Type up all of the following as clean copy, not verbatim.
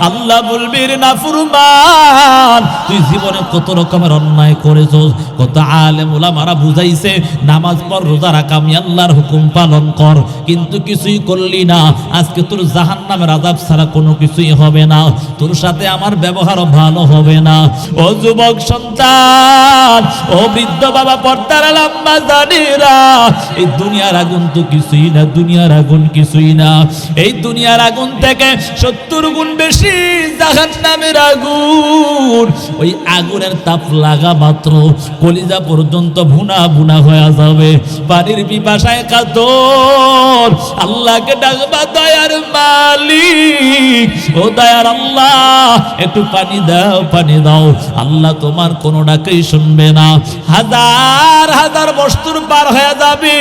আল্লাহ বলবি রে নাফরমান, তুই জীবনে কত রকমের অন্যায় করেছস, কত আলেম ওলামারা বুঝাইছে নামাজ পড়, রোজা রাখ, আমি আল্লাহর হুকুম পালন কর, কিন্তু কিছুই করলি না। আজকে তোর জাহান্নামের আযাব ছাড়া কোনো কিছুই হবে না, তোর সাথে আমার ব্যবহারও ভালো হবে না। ও যুবক সন্তান, ও বৃদ্ধ বাবা, পর্দার আম্মা জানেরা, এই দুনিয়ার আগুন তো কিছুই না, দুনিয়ার আগুন কিছুই না। এই দুনিয়ার আগুন থেকে 70 গুণ বেশি জাহান্নামের আগুন। ওই আগুনের তাপ লাগা মাত্র কলিজা পর্যন্ত ভুনা ভুনা হয়ে যাবে। পানির পিপাসায় কাতর আল্লাহকে ডাকবা, দয়ার মালিক, ও দয়ার আল্লাহ, একটু পানি দাও, পানি দাও। আল্লাহ তোমার কোনো ডাকেই শুনবে না। হাজার হাজার বছর পার হয়ে যাবে,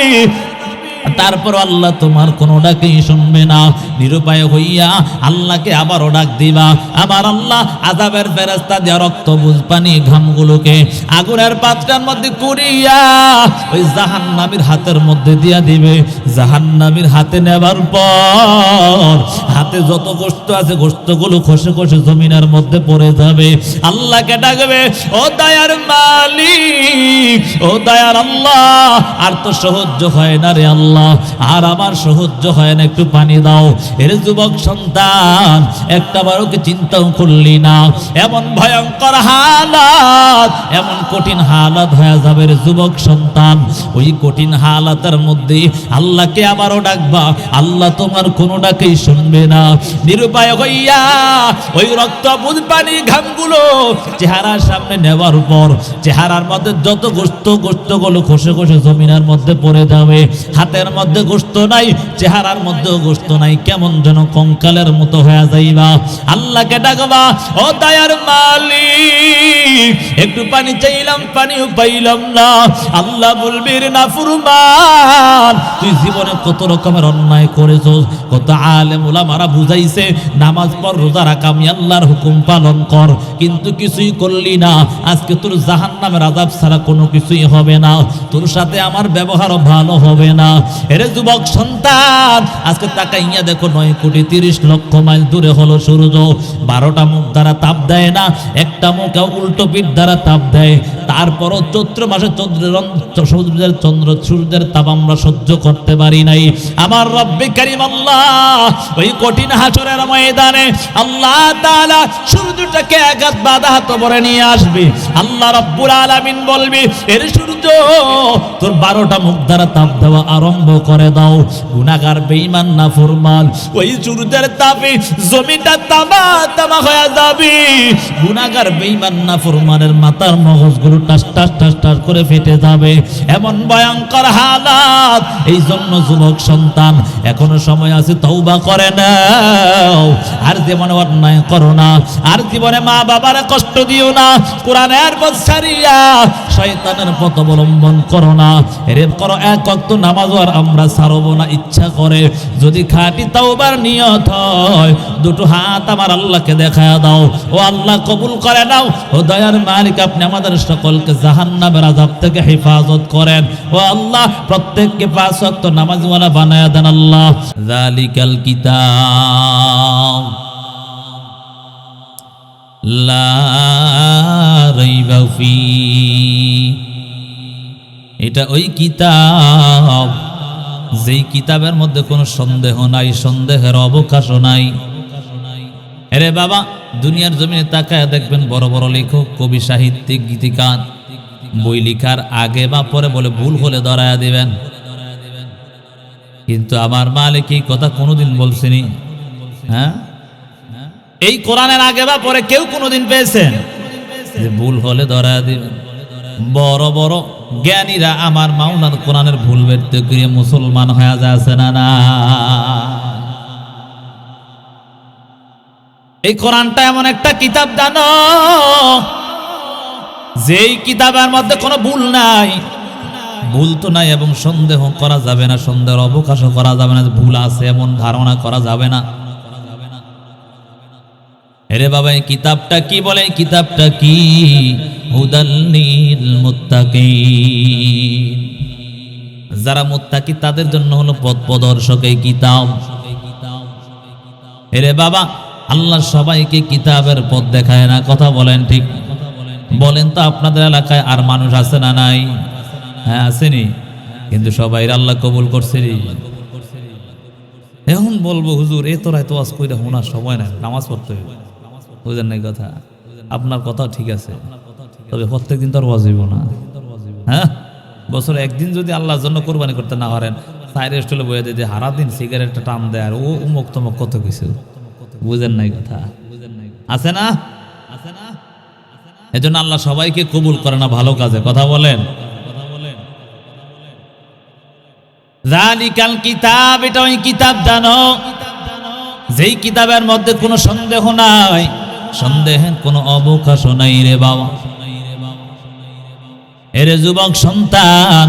তারপর আল্লাহ তোমার কোনো ডাকেই শুনবে না। নিরুপায় হইয়া আল্লাহকে আবারও ডাক দিবা। আমার আল্লাহ আযাবের ফেরেশতা দিয়া রক্ত বুঝ পানি ঘামগুলোকে আগুনের পাত্রের মধ্যে কুড়িয়া ওই জাহান্নামীর হাতের মধ্যে দিয়া দিবে। জাহান্নামীর হাতে নেবার পর হাতে যত গোশত আছে গোশতগুলো খসে খসে জমিনের মধ্যে পড়ে যাবে। আল্লাহকে ডাকবে, ও দয়ার মালিক, ও দয়ার আল্লাহ, আর তো সহ্য হয় না রে আল্লাহ, আর আমার সহ্য হয় না, একটু পানি দাও। এর যুবক সন্তান, একটা বারও কি চিন্তাও করলি না? এমন ভয়ঙ্কর হালাত, এমন কঠিন হালাত হয়ে যাবে রে যুবক সন্তান। ওই কঠিন হালাতের মধ্যে আল্লাহকে আবারও ডাকবা, আল্লাহ তোমার কোনো ডাকেই শুনবে না। নিরুপায় হইয়া ওই রক্ত বুঝ পানি ঘামগুলো চেহারার সামনে নেওয়ার পর চেহারার মধ্যে যত গোশতগুলো খসে খসে জমিনের মধ্যে পড়ে যাবে। হাতের মধ্যে গোশত নাই, চেহারার মধ্যেও গোশত নাই, কেমন যেন কঙ্কালের মতো হয়ে যাইবা। আল্লাহকে ডাকবা, ও দয়ার মালিক, একটু পানি চাইলাম, পানিও পাইলাম না। আল্লাহ বলবি রে নাফরমান, তুই জীবনে কত রকমের অন্যায় করেছস, কত আলেম ওলামারা বুঝাইছে নামাজ পড়, রোজা রাখ, আমি আল্লাহর হুকুম পালন কর, কিন্তু কিছুই করলি না। আজকে তোর জাহান্নামের আযাব ছাড়া কোনো কিছুই হবে না, তোর সাথে আমার ব্যবহারও ভালো হবে না। এরে যুবক সন্তান, আজকে তাকাইয়া দেখো 9 কোটি 30 লক্ষ মাইল দূরে হলো সূর্য। 12টা মুখ দ্বারা তাপ দেয় না, একটা মুখ উল্টো পিঠ দ্বারা তাপ দেয়। তারপরও চৈত্র মাসে সূর্যের তাপ আমরা সহ্য করতে পারি নাই। আমার রব্বে কারীম আল্লাহ ওই কঠিন হাসরের ময়দানে আল্লাহ তাআলা সূর্যটাকে আঘাত বাঁধা হাত ভরে নিয়ে আসবে। আল্লাহ রাব্বুল আলামিন বলবে, এর সূর্য, তোর 12টা মুখ দ্বারা তাপ দেওয়া আরম্ভ করে দাও। গুনাহগার বেঈমান নাফরমান, ওই সূর্যের তাপে জমিটা তামা তামা হয়ে যাবে। গুনাহগার বেঈমান নাফরমানের মাথার মগজগুলো টাস টাস টাস টাস করে ফেটে যাবে। এমন ভয়ঙ্কর হালাত। এই জন্য যুবক সন্তান, এখনো সময় আছে, তওবা করে নাও। আর জীবনে অন্যায় করো না, আর জীবনে মা বাবার কষ্ট দিও না। কোরআনের পথ ছাড়িয়া শয়তানের পথ অবলম্বন করো না। এরে করো এক ওয়াক্ত নামাজ আর আমরা ছাড়বো না। ইচ্ছা করে যদি খাঁটি তওবার নিয়ত হয়, দুটো হাত আমার আল্লাহকে দেখায়া দাও। ও আল্লাহ কবুল করে নাও। ও দয়ার মালিক, আপনি আমাদের সকলকে জাহান্নামের আযাব থেকে হেফাজত করেন। ও আল্লাহ, প্রত্যেককে 5 ওয়াক্ত নামাজওয়ালা বানায়া দেন আল্লাহ। যালিকাল কিতাব লা রাইবা ফি, এটা ওই কিতাব যেই কিতাবের মধ্যে কোনো সন্দেহ নাই, সন্দেহের অবকাশও নাই। আরে বাবা, দুনিয়ার জমিনে তাকায় দেখবেন বড় বড় লেখক, কবি, সাহিত্যিক, গীতিকার বই লিখার আগে বা পরে বলে ভুল হলে ধরায়া দিবেন, কিন্তু আমার মালিক এই কথা কোনোদিন বলছেনি? হ্যাঁ, এই কোরআনের আগে বা পরে কেউ কোনোদিন পেয়েছেন যে ভুল হলে ধরায়া দিবেন? বড় বড় জ্ঞানীরা আমার মাওলার কোরআনের ভুল বেরতে গিয়ে মুসলমান হয়ে যাচ্ছে না না। এই কোরআনটা এমন একটা কিতাব জানো, যেই কিতাবের মধ্যে কোনো ভুল নাই, ভুল তো নাই, এবং সন্দেহ করা যাবে না, সন্দেহের অবকাশও করা যাবে না, ভুল আছে এমন ধারণা করা যাবে না। আরে বাবা, এই কিতাবটা কি বলে? এই কিতাবটা কি? হুদাল লিল মুত্তাকিন, যারা মুত্তাকি তাদের জন্য হলো পথ প্রদর্শক এই কিতাব। আরে বাবা, আল্লাহ সবাইকে কিতাবের পথ দেখায় না, কথা বলেন ঠিক? বলেন তো আপনাদের এলাকায় আর মানুষ আছে না নাই? হ্যাঁ আসেনি, কিন্তু সবাই আল্লাহ কবুল করছে। এখন বলবো হুজুর এ তোরা তো আজ কইরা শোনার সময় নাই, নামাজ পড়তে হবে, বুঝেন নাই কথা? আপনার কথা ঠিক আছে, তবে প্রত্যেকদিন তো আর ওয়াজিব না। হ্যাঁ, বছরে একদিন যদি আল্লাহর জন্য কোরবানি করতে না পারেন, সাইড স্টলে বয়ে দিয়ে হারা দিন সিগারেটটা টান দেয় আর ও উমুক তমুক কত কিছু, বুঝেন নাই কথা? আছে না? এজন্য আল্লাহ সবাইকে কবুল করে না ভালো কাজে, কথা বলেন। যালিকাল কিতাব, এটা ওই কিতাব জানো যেই কিতাবের মধ্যে কোনো সন্দেহ নাই, সন্দেহের কোনো অবকাশ নাই রে বাবা। এরে যুবক সন্তান,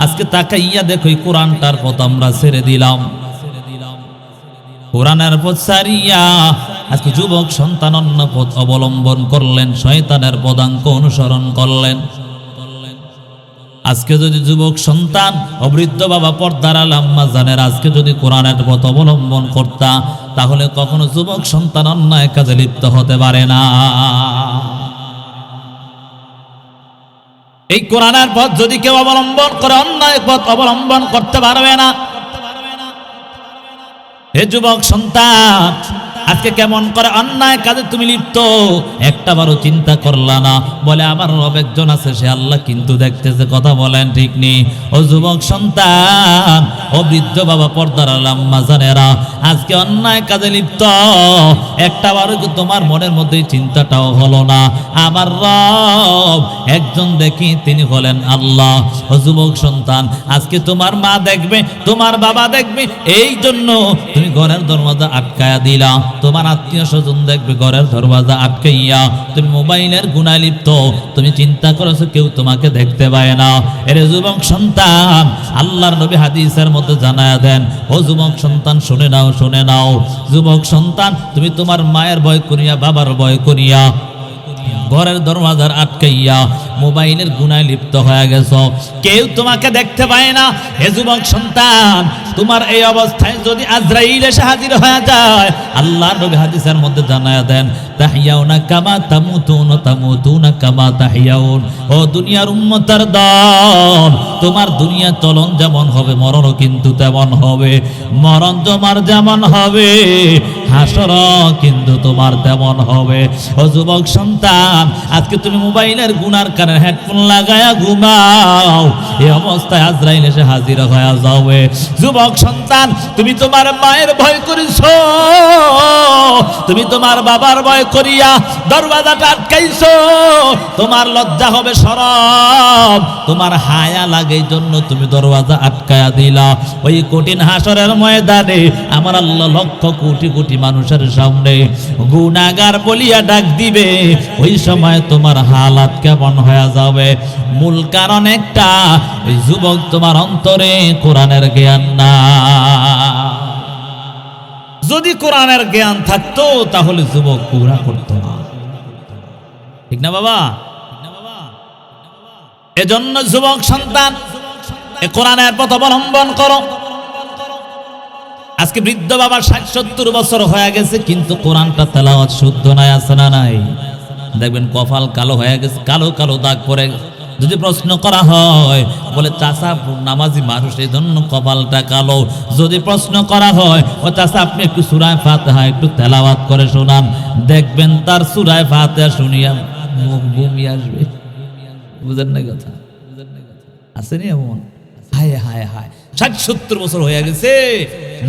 আজকে তাকাইয়া দেখো কোরআনটার পথ আমরা ছেড়ে দিলাম, কোরআনের পথ ছাড়িয়া আজকে যুবক সন্তান অন্য পথ অবলম্বন করলেন, শয়তানের পদাঙ্ক অনুসরণ করলেন। আজকে যদি যুবক সন্তান ও বৃদ্ধ বাবা পর্দার আম্মা জানের আজকে যদি কোরআনের পথ অবলম্বন করতা, তাহলে কখনো যুবক সন্তান অন্যায় কাজে লিপ্ত হতে পারে না। এই কোরআনের পথ যদি কেউ অবলম্বন করে, অন্যায় পথ অবলম্বন করতে পারবে না। হে যুবক সন্তান, আজকে কেমন করে অন্যায় কাজে তুমি লিপ্ত একটাবারও চিন্তা করলা না? বলে আমার রব একজন আছে, সে আল্লাহ কিন্তু দেখতেছে, কথা বলেন ঠিক নেই? ও যুবক সন্তান, ও বৃদ্ধ বাবা পর্দার আম্মা জানেরা, আজকে অন্যায় কাজে লিপ্ত একটাবারও কি তোমার মনের মধ্যে চিন্তাটাও হলো না? আমার রব একজন দেখি, তিনি হলেন আল্লাহ। ও যুবক সন্তান, আজকে তোমার মা দেখবে, তোমার বাবা দেখবে, এই জন্য তুমি ঘরের দরওয়াজা আটকায়া দিলা। তোমার আত্মীয় স্বজন দেখবে, ঘরের দরওয়াজা আটকাইয়া তুমি মোবাইলের গুনায় লিপ্ত। তুমি চিন্তা করেছো কেউ তোমাকে দেখতে পায় না। এরে যুবক সন্তান, আল্লাহর নবী হাদিসের মধ্যে জানায়া দেন, ও যুবক সন্তান শুনে নাও, শুনে নাও। যুবক সন্তান, তুমি তোমার মায়ের ভয় করিয়া, বাবার ভয় করিয়া ঘরের দরওয়াজার আটকাইয়া মোবাইলের গুনায় লিপ্ত হয়ে গেছো, কেউ তোমাকে দেখতে পায় না। হে যুবক সন্তান, তোমার এই অবস্থায় যদি আজরাইল এসে হাজির হয়ে যায়, আল্লাহর নবী হাদিসের মধ্যে জানায়া দেন, তাহিয়াউনা কামা তামুতুন তামুতুনা কামা তাহিয়াউন। ও দুনিয়ার উম্মতের দল, তোমার দুনিয়া চলন যেমন হবে, মরণও কিন্তু তেমন হবে। মরণ তোমার যেমন হবে, হাসর কিন্তু তোমার তেমন হবে। ও যুবক সন্তান, আজকে তুমি মোবাইলের গুনার কানে হেডফোন লাগায়া ঘুমাও, এই অবস্থায় আজরাইল এসে হাজির হয়ে যাবে। যুবক সন্তান, তুমি তোমার মায়ের ভয় করিছো, তুমি তোমার বাবার ভয় করিয়া দরওয়াজাটা আটকাইছো। তোমার লজ্জা হবে, শরম, তোমার হায়া লাগে, এই জন্য তুমি দরওয়াজা আটকায়া দিলা। ওই কঠিন হাসরের ময়দানে আমার আল্লাহ লক্ষ কোটি কোটি মানুষের সামনে গুনাহগার বলিয়া ডাক দিবে। ওই সময় তোমার হালাত কেমন হয়ে যাবে? মূল কারণ একটা, ওই যুবক তোমার অন্তরে কোরআনের জ্ঞান না। যদি কোরআনের জ্ঞান থাকতো তাহলে যুবক গুনাহ করতো না, ঠিক না বাবা? এজন্য যুবক সন্তান, এ কোরআনের পথ অবলম্বন করো। আজকে বৃদ্ধ বাবার ৬০-৭০ বছর হয়ে গেছে, কিন্তু কোরআনটা তেলাওয়াত শুদ্ধ নাই, আছে না নাই? দেখবেন কপাল কালো হয়ে গেছে, কালো কালো দাগ পড়ে। যদি প্রশ্ন করা হয়, বলে চাচা নামাজি মানুষ এই জন্য কপালটা কালো। যদি প্রশ্ন করা হয়, ও চাচা আপনি একটু সূরা ফাতিহা একটু তেলাওয়াত করে শোনান, দেখবেন তার সূরা ফাতিহা শুনিয়া মুখ বমি আসবে। বুঝেন না কথা? আসেনি এমন? হায় হায় হায়, ৬০-৭০ বছর হয়ে গেছে,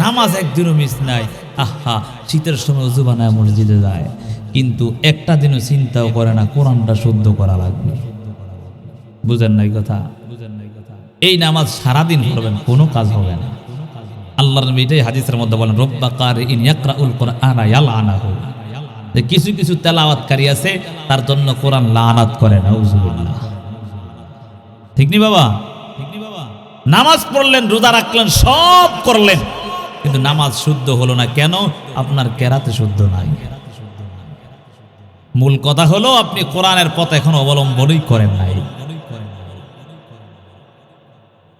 নামাজ একদিনও মিস নাই। আহা, শীতের সময় ওযু বানায় মসজিদে যায়, কিন্তু একটা দিনও চিন্তাও করে না কোরআনটা শুদ্ধ করা লাগবে। বুঝেন নাই কথা? এই নামাজ সারাদিন পড়বেন, কোনো কাজ হবে না। আল্লাহর নবী এটাই হাদিসের মধ্যে বলেন, রব্বা কারিইন ইয়াকরাউল কুরআনা ইয়ালআনাহু, যে কিছু কিছু তেলাওয়াতকারী আছে তার জন্য কোরআন লানাত করে, নাউযুবিল্লাহ। ঠিক নি বাবা? নামাজ পড়লেন, রোজা রাখলেন, সব করলেন, কিন্তু নামাজ শুদ্ধ হলো না। কেন? আপনার কেরাতে শুদ্ধ নাই। মূল কথা হলো আপনি কোরআনের পথ এখন অবলম্বনই করেন নাই।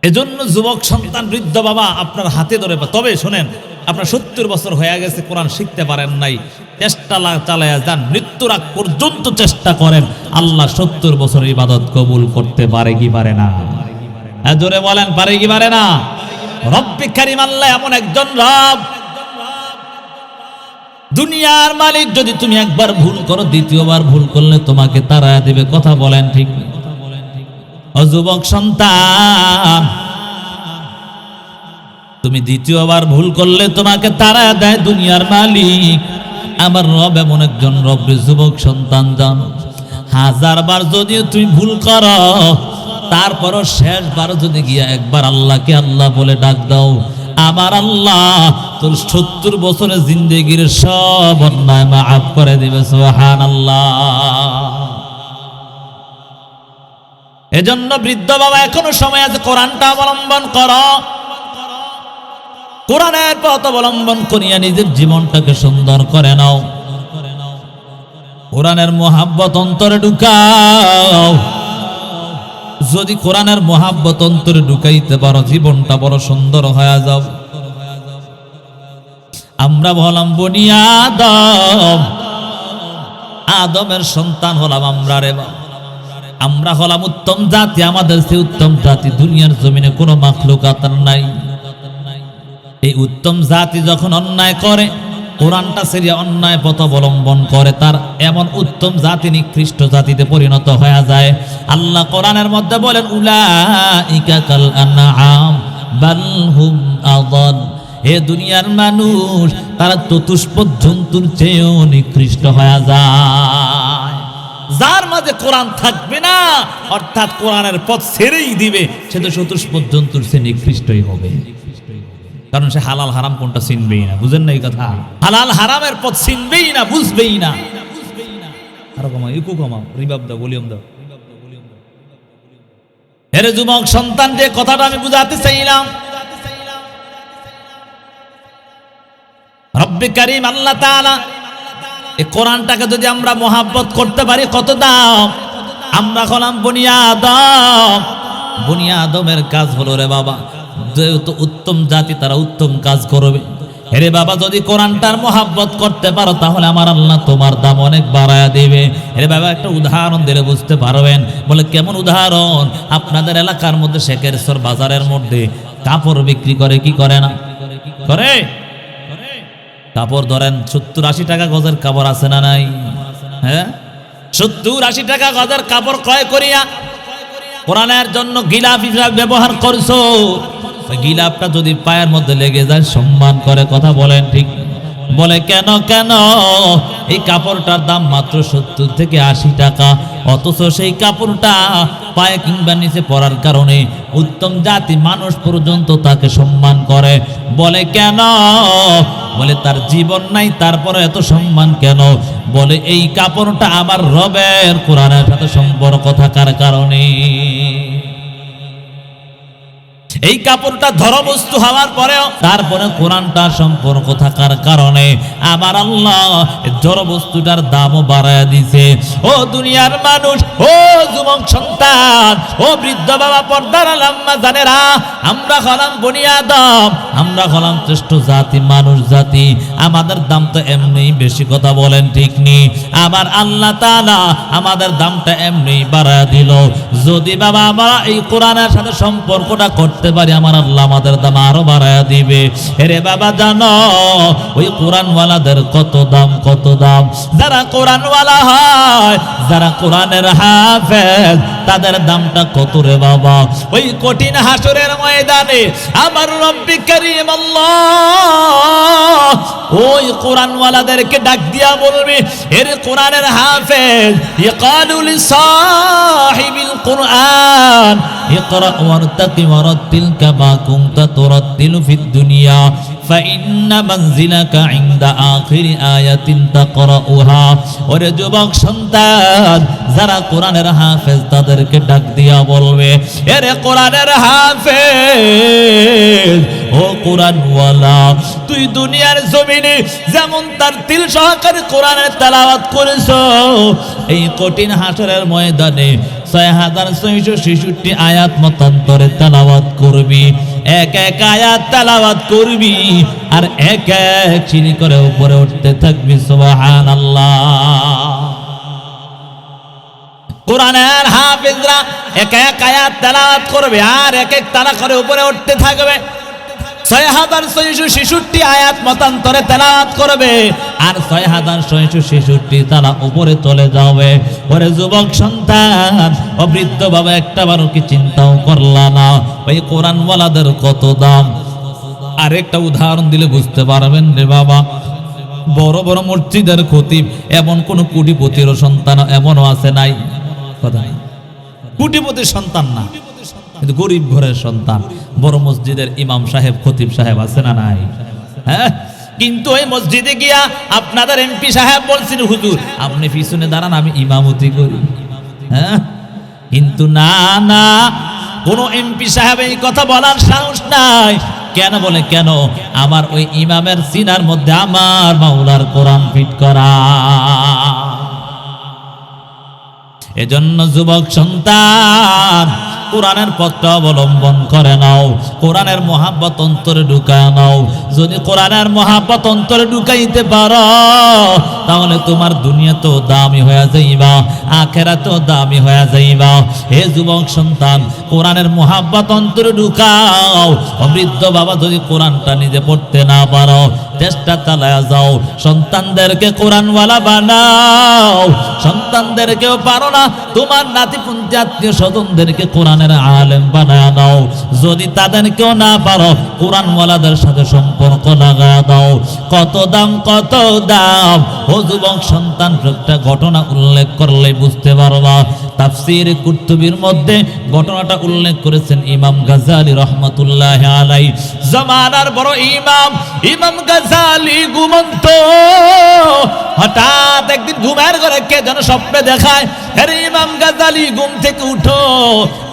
এজন্য যুবক সন্তান, বৃদ্ধ বাবা আপনার হাতে ধরে, তবে শোনেন, আপনার 70 বছর হয়ে গেছে, কোরআন শিখতে পারেন নাই, চেষ্টা চালায়া যান, মৃত্যুর আগ পর্যন্ত চেষ্টা করেন, আল্লাহ 70 বছর ইবাদত কবুল করতে পারে কি পারে না? জোরে বলেন, পারে কি পারে না? রব্বে কারীম আল্লাহ এমন একজন রব, দুনিয়ার মালিক। যদি তুমি একবার ভুল করো, দ্বিতীয়বার ভুল করলে তোমাকে তাড়ায় দেবে। কথা বলেন ঠিক? ও যুবক সন্তান, তুমি দ্বিতীয়বার ভুল করলে তোমাকে তাড়ায় দেয় দুনিয়ার মালিক। আমার রব এমন একজন রব। যুবক সন্তান জানো, 1000 বার যদিও তুমি ভুল করো, তারপরও শেষবার যদি গিয়া একবার আল্লাহকে আল্লাহ বলে ডাক দাও, আমার আল্লাহ তোর 70 বছরের জিন্দেগির সব অন্যায় মাফ করে দিবে। সুবহানাল্লাহ। এজন্য বৃদ্ধ বাবা, এখনো সময় আছে, কোরআনটা অবলম্বন করো, কোরআনের পথ অবলম্বন করিয়া নিজের জীবনটাকে সুন্দর করে নাও। কোরআনের মোহাব্বত অন্তরে ঢুকাও। যদি কোরআনের মোহাব্বত অন্তরে ঢুকাইতে পারো, জীবনটা বড় সুন্দর হয়ে যাও। আমরা হলাম বনি আদম, আদমের সন্তান হলাম আমরা রে বাবা। আমরা হলাম উত্তম জাতি, আমাদের চেয়ে উত্তম জাতি দুনিয়ার জমিনে কোনো মাখলুকাত নাই। এই উত্তম জাতি যখন অন্যায় করে, কোরআনটা ছেড়ে অন্যায় পথ অবলম্বন করে, তার এমন উত্তম জাতি নিকৃষ্ট জাতিতে পরিণত হয়ে যায়। আল্লাহ কোরআনের মধ্যে বলেন, উলাইকা কাল আনআম বাল হুম আযাল। হে দুনিয়ার মানুষ, তারা চতুষ্পদ জন্তুর চেয়েও নিকৃষ্ট হয়ে যায়। যার মাঝে কোরআন থাকবে না, অর্থাৎ কোরআনের পথ ছেড়েই দিবে, সে তো চতুষ্পদ জন্তুর চেয়ে নিকৃষ্টই হবে। কারণ সে হালাল হারাম কোনটা চিনবেই না। বুঝেন না এই কথা? হালাল হারামের পথ চিনবেই না, বুঝবেই না। আরো কমাও, একটু কমাও, রিভাব দাও, ভলিউম দাও। এরে যুবক সন্তান, যে কথাটা আমি বুঝাতে চাইলাম, রব্বে কারীম আল্লাহ তাআলা এই কোরআনটাকে যদি আমরা মোহাব্বত করতে পারি, কত দাম। আমরা হলাম বনি আদম। বনি আদমের কাজ হলো রে বাবা, যেহেতু উত্তম জাতি, তারা উত্তম কাজ করবে। হেরে বাবা, যদি কোরআনটার মোহাব্বত করতে পারো, তাহলে আমার আল্লাহ তোমার দাম অনেক বাড়ায়া দিবে। হেরে বাবা, একটা উদাহরণ দিলে বুঝতে পারবেন। বলে কেমন উদাহরণ? আপনাদের এলাকার মধ্যে শেখেরচর বাজারের মধ্যে কাপড় বিক্রি করে কি করে না? করে। কাপড় ধরেন 70-80 টাকা গজের কাপড় আছে না নাই? হ্যাঁ, 70-80 টাকা গজের কাপড় ক্রয় করিয়া কোরআনের জন্য গিলাফ হিসাবে ব্যবহার করছো। গিলাফটা যদি পায়ের মধ্যে লেগে যায়, সম্মান করে। কথা বলেন ঠিক? বলে কেন কেন? এই কাপড়টার দাম মাত্র 70 থেকে 80 টাকা, অথচ সেই কাপড়টা পায়ে কিংবা নিচে পরার কারণে উত্তম জাতি মানুষ পর্যন্ত তাকে সম্মান করে। বলে কেন? বলে তার জীবন নাই, তারপরে এত সম্মান কেন? বলে এই কাপড়টা আমার রবের কোরআনের সাথে সম্পর্ক থাকার কারণে। এই কাপড়টা ধরবস্তু হওয়ার পরেও তারপরে কোরআনটা সম্পর্ক থাকার কারণে আমার আল্লাহ ধরবস্তুটার দামও বাড়ায় দিছে। ও দুনিয়ার মানুষ, ও যুবক সন্তান, ও বৃদ্ধ বাবা, পর্দার আম্মা জানেরা, আমরা হলাম বনি আদম, আমরা হলাম শ্রেষ্ঠ জাতি, মানুষ জাতি। আমাদের দাম তো এমনি বেশি। কথা বলেন ঠিক নি? আবার আল্লাহ তাআলা আমাদের দামটা এমনি বাড়ায় দিল। যদি বাবা আমরা এই কোরআনের সাথে সম্পর্কটা করতে পারি, আমার আল্লাহ আমাদের দাম আরো বাড়ায়া দিবে। রে বাবা, জানো ওই কোরআনওয়ালাদের কত দাম, কত দাম। যারা কোরআনওয়ালা হয়, যারা কোরআনের হাফেজ, তাদের দামটা কত রে বাবা। ওই কঠিন হাসরের ময়দানে আমার রব্বে কারীম আল্লাহ ওই কোরআনওয়ালাদেরকে ডাক দিয়া বলবে, এর কোরআনের হাফেজ, ইয়াকালু লিসাহিবিল কোরআন ইকরা ওয়ারতাকি ওয়ারাত্তিল কামা কুনতা তুরাত্তিলু ফিদ দুনিয়া ফাইন্না মানজিলাকা ইনদা আখিরি আয়াতিন তাকরাউহা। ওরে যুবক সন্তান, যারা কোরআনের হাফেজ, তাদেরকে ডাক দিয়া বলবে, এরে কোরআনের হাফেজ, ও কোরআনওয়ালা, তুই দুনিয়ার জমিনে যেমন তার তিল সহকারে কোরআনের তেলাওয়াত করেছো, এই কঠিন হাসরের ময়দানে ৬৬৬৬ আয়াত মতান্তরে তেলাওয়াত করবি। এক এক আয়াত তেলাওয়াত করবি আর এক এক সিঁড়ি করে উপরে উঠতে থাকবি। সুবহানাল্লাহ। কোরআনের হাফেজরা এক এক আয়াত তেলাওয়াত করবে আর এক এক তালা করে উপরে উঠতে থাকবে। ৬৬৬৬ আয়াত মতান্তরে তেলাওয়াত করবে আর ৬৬৬৬ তালা উপরে চলে যাবে। ওরে যুবক সন্তান ও বৃদ্ধ বাবা, একটা বারো কি চিন্তাও করলা না ওই কোরআনওয়ালাদের কত দাম? আরেকটা উদাহরণ দিলে বুঝতে পারবেন রে বাবা। বড় বড় মসজিদের খতিব এমন কোন কোটিপতির সন্তান এমনও আছে নাই? কথা নাই, কোটিপতির সন্তান না, কিন্তু গরিব ঘরের সন্তান। বড় মসজিদের ইমাম সাহেব খতিব সাহেব আছে না নাই? হ্যাঁ, কিন্তু ওই মসজিদে গিয়া আপনাদের এমপি সাহেব বলছেন হুজুর আপনি পিছনে দাঁড়ান আমি ইমামতি করি। হ্যাঁ, কিন্তু না না, কোন এমপি সাহেব এই কথা বলার সাহস নাই। কেন বলে? কেন? আমার ওই ইমামের সিনার মধ্যে আমার মাওলার কোরআন ফিট করা। এজন্য যুবক সন্তান কোরআনের পথটা অবলম্বন করে নাও, কোরআনের মহাব্বত অন্তরে ঢুকায় নাও। যদি কোরআনের মহাব্বত অন্তরে ঢুকাইতে পারো তাহলে তোমার দুনিয়া তো দামি হয়ে যাইবা, আখিরাত তো দামি হয়ে যাইবা। হে যুবক সন্তান, কোরআনের মহাব্বত অন্তরে ঢুকাও। বৃদ্ধ বাবা, যদি কোরআনটা নিজে পড়তে না পারো চেষ্টা চালায়া যাও, সন্তানদেরকে কোরআনওয়ালা বানাও। সন্তানদেরকেও পারো না, তোমার নাতিপুতি আত্মীয় স্বজনদেরকে কোরআনের আলেম বানায় দাও। যদি তাদেরকেও না পারো কোরআনওয়ালাদের সাথে সম্পর্ক লাগায় দাও। কত দাম, কত দাম! ও যুবক সন্তান, একটা ঘটনা উল্লেখ করলে বুঝতে পারবা। তাফসীর কুরতুবীর মধ্যে ঘটনাটা উল্লেখ করেছেন ইমাম গাজ্জালী রহমাতুল্লাহি আলাইহি। জামানার বড় ইমাম, ইমাম গাজ্জালী ঘুমন্ত। হঠাৎ একদিন ঘুমের ঘরে কে যেন স্বপ্নে দেখায়, আরে ইমাম গাজ্জালী ঘুম থেকে উঠো।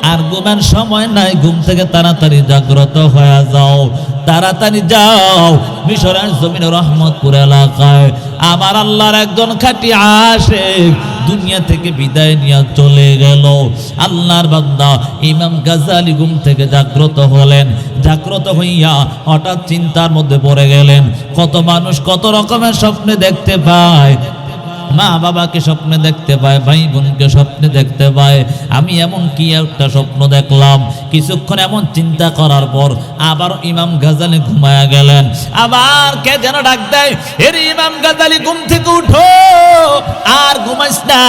আর ঘুমের সময় নাই, ঘুম থেকে তাড়াতাড়ি জাগ্রত হয়ে যাও, তাড়াতাড়ি যাও মিশরের জমিনে রহমতপুর এলাকায় আমার আল্লাহর একজন খাঁটি আশিক দুনিয়া থেকে বিদায় নিয়ে চলে গেল। আল্লাহর বান্দা ইমাম গাজ্জালী ঘুম থেকে জাগ্রত হলেন। জাগ্রত হইয়া হঠাৎ চিন্তার মধ্যে পড়ে গেলেন। কত মানুষ কত রকমের স্বপ্নে দেখতে পায়, মা বাবাকে স্বপ্নে দেখতে পায়, ভাই বোনকে স্বপ্নে দেখতে পায়। আমি এমন কি একটা স্বপ্ন দেখলাম। কিছুক্ষণ এমন চিন্তা করার পর আবার ইমাম গাজ্জালী ঘুমায়া গেলেন। আবার কে যেন ডাক দেয়, এর ইমাম গাজ্জালী ঘুম থেকে উঠো, আর ঘুমাইস না,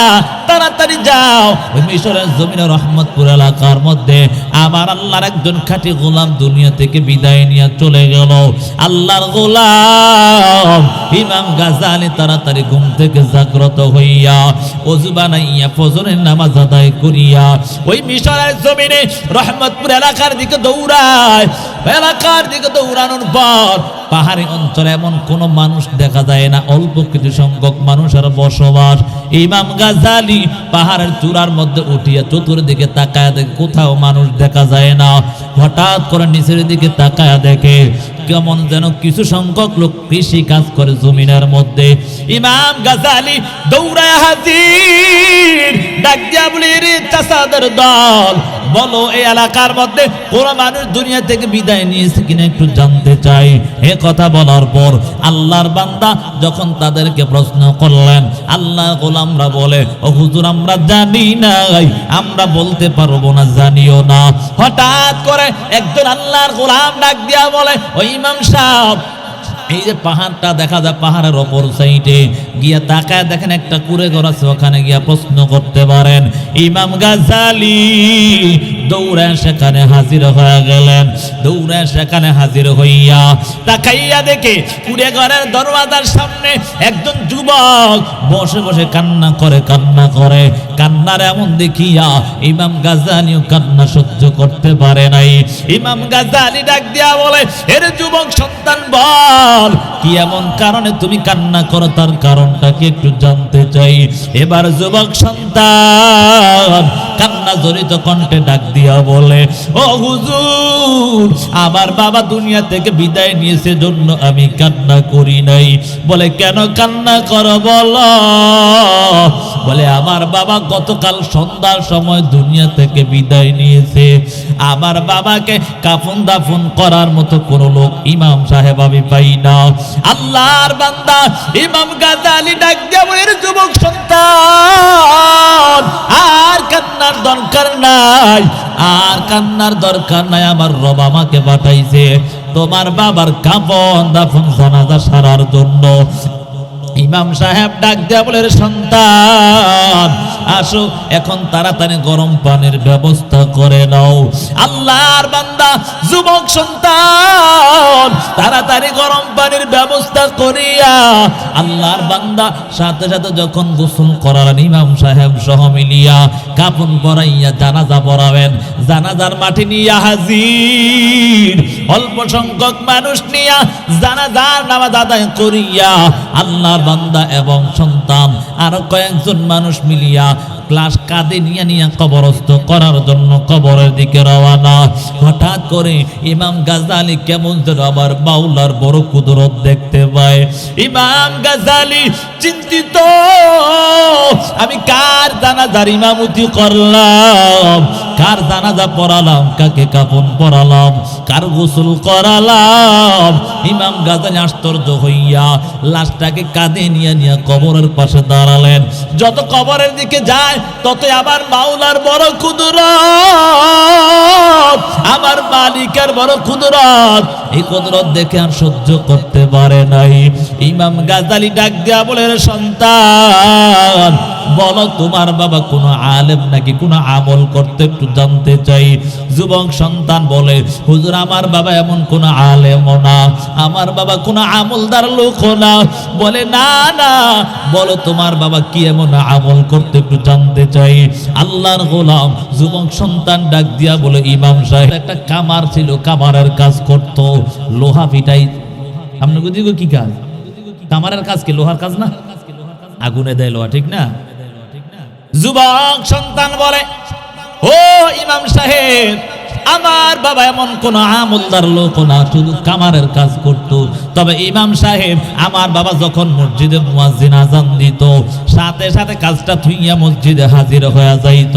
তাড়াতাড়ি যাও ওই মিশরের জমিনে রহমতপুর এলাকার মধ্যে আমার আল্লাহর একজন খাঁটি গোলাম দুনিয়া থেকে বিদায় নিয়ে চলে গেল। আল্লাহর গোলাম ইমাম গাজ্জালী তাড়াতাড়ি ঘুম থেকে জাগ্রত হইয়া ওযু বানাইয়া ফজরের নামাজ আদায় করিয়া ওই মিশরের জমিনে রহমতপুর এলাকার দিকে দৌড়ায়। এলাকার দিকে দৌড়ানোর পর পাহাড়ি অঞ্চলে এমন কোন মানুষ দেখা যায় না, অল্প কিছু সংখ্যক মানুষের বসবাস। ইমাম গাজ্জালী পাহাড়ের চূড়ার মধ্যে উঠিয়া চতুর্দিকে তাকায় দেখে কোথাও মানুষ দেখা যায় না। হঠাৎ করে নিচের দিকে তাকায় দেখে কেমন যেন কিছু সংখ্যক লোক কৃষি কাজ করে জমিনের মধ্যে। ইমাম গাজ্জালী দৌড়ায় হাজির, ডাক দিয়া বলে, রে চাচাদের দল, বলো এই এলাকার মধ্যে কোন মানুষ দুনিয়া থেকে বিদায় নিয়েছে কিনা একটু জানতে চাই। এ কথা বলার পর আল্লাহর বান্দা যখন তাদেরকে প্রশ্ন করলেন, আল্লাহ গোলামরা বলে, ও হুজুর আমরা জানি নাই, আমরা বলতে পারবো না, জানিও না। হঠাৎ করে একজন আল্লাহর গোলাম ডাক দিয়া বলে, ও ইমাম সাহেব, এই যে পাহাড়টা দেখা যায়, পাহাড়ের অপর সাইডে গিয়া তাকায় দেখেন একটা কুড়ে ঘর আছে, ওখানে গিয়া প্রশ্ন করতে পারেন। ইমাম গাজ্জালী দৌড়ে সেখানে হাজির হয়ে গেলেন। দৌড়ে সেখানে হাজির হইয়া তাকাইয়া দেখে কুড়ে ঘরের দরওয়াজার সামনে একজন যুবক বসে বসে কান্না করে কান্নার এমন দেখিয়া ইমাম গাজ্জালীও কান্না সহ্য করতে পারে নাই। ইমাম গাজ্জালী ডাক দিয়া বলে, এর যুবক সন্তান বল, কি এমন কারণে তুমি কান্না করো, তার কারণটা কি একটু জানতে চাই। এবার যুবক সন্তান কান্না জড়িত কণ্ঠে ডাক দিয়া বলে, ও হুজুর, আমার বাবা দুনিয়া থেকে বিদায় নিয়েছে জন্য আমি কান্না করি নাই। বলে, কেন কান্না করো বলো? বলে আমার বাবা গতকাল সন্ধ্যার সময় দুনিয়া থেকে বিদায় নিয়েছে। আমার বাবাকে কাফন দাফন করার মতো কোন লোক ইমাম সাহেব আমি পাই না। আল্লাহর বান্দা ইমাম গাজ্জালী ডাক দিয়ে বলে, যুবক সন্তান আর কান্নার দরকার নাই, আর কান্নার দরকার নাই। আমার রব আমাকে পাঠাইছে তোমার বাবার কাফন দাফন জানাজা সারার জন্য। ইমাম সাহেব ডাক দেয়া বলে, সন্তান আসো, এখন তাড়াতাড়ি গরম পানির ব্যবস্থা করে নাও। আল্লাহর বান্দা যুবক সন্তান তাড়াতাড়ি গরম পানির ব্যবস্থা করিয়া আল্লাহর বান্দা সাথে সাথে যখন গোসল করালেন, ইমাম সাহেব সহ মিলিয়া কাফন পরাইয়া জানাজা পড়াবেন। জানাজার মাটি নিয়া হাজির, অল্প সংখ্যক মানুষ নিয়া জানাজার নামাজ আদায় করিয়া আল্লাহর বান্দা এবং সন্তান আরো কয়েকজন মানুষ মিলিয়া ক্লাস কাঁধে নিয়ে নিয়ে কবরস্থ করার জন্য কবরের দিকে রওনা। হঠাৎ করে ইমাম গাজ্জালী কেমন যেন আমার মাওলার বড় কুদরত দেখতে পায়। ইমাম গাজ্জালী চিন্তিত, আমি কার জানাজার ইমামতি করলাম, কার জানাজা পড়ালাম, কাকে কাফন পড়ালাম, কার গোসল করালাম। ইমাম গাজ্জালী আশ্চর্য হইয়া লাশটাকে কাঁধে নিয়ে নিয়ে কবরের পাশে দাঁড়ালেন। যত কবরের দিকে যায় ততই আমার মাওলার বড় কুদরত, আমার মালিকের বড় কুদরত। এই কুদরত দেখে আর সহ্য করতে পারে নাই। ইমাম গাজ্জালী ডাক দিয়া বলে, সন্তান বলো তোমার বাবা কোনো আলেম নাকি কোনো আমল করতে, একটু জানতে চাই। যুবক সন্তান বলে, হুজুর আমার বাবা এমন কোনো আলেম না, আমার বাবা কোনো আমলদার লোক না। বলে না না, বলো তোমার বাবা কি এমন আমল করতে, একটু জানতে চাই। আল্লাহর গোলাম যুবক সন্তান ডাক দিয়া বলে, ইমাম সাহেব একটা কামার ছিল, কামারের কাজ করত, লোহা পিটাই। আপনার দিকে কি কাজ? কামারের কাজ কি লোহার কাজ না? আগুনে দেয় লোহা, ঠিক না? যুবক সন্তান বলে, ও ইমাম সাহেব আমার বাবা এমন কোন আমলদার লোক না, শুধু কামারের কাজ করত। তবে ইমাম সাহেব আমার বাবা যখন মসজিদে মুয়াজ্জিন আযান দিত, সাথে সাথে কাজটা থুইয়া মসজিদে হাজির হয়ে যাইত।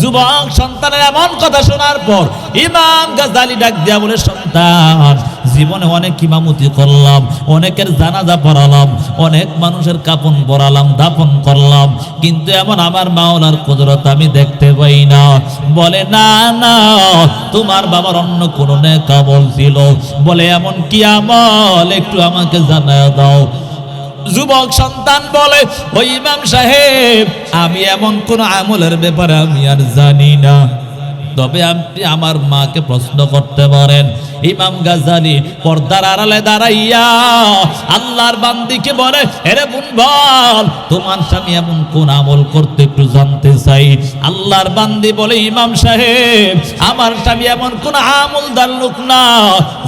যুবক সন্তানের এমন কথা শোনার পর ইমাম গাজ্জালী ডাক দিয়া বলে, সন্তান জীবনে অনেক ইমামতি করলাম, অনেকের জানাজা পড়ালাম, অনেক মানুষের কাফন পরালাম, দাফন করলাম, কিন্তু এমন আমার মাওলার কুদরত আমি দেখতে পাই না। বলে না না, তোমার বাবার অন্য কোন নেক আমল ছিল। বলে এমন কি আমল, একটু আমাকে জানায় দাও। যুবক সন্তান বলে, ওই ইমাম সাহেব আমি এমন কোন আমলের ব্যাপারে আমি আর জানি না, তবে আপনি আমার মাকে প্রশ্ন করতে পারেন। ইমাম গাজ্জালী পর্দার আড়ালে দাঁড়াইয়া আল্লাহর বান্দিকে বলে, এরে বোন বল তোমার স্বামী এমন কোন আমল করতে, একটু জানতে চাই। আল্লাহর বান্দি বলে, ইমাম সাহেব আমার স্বামী এমন কোন আমলদার লোক না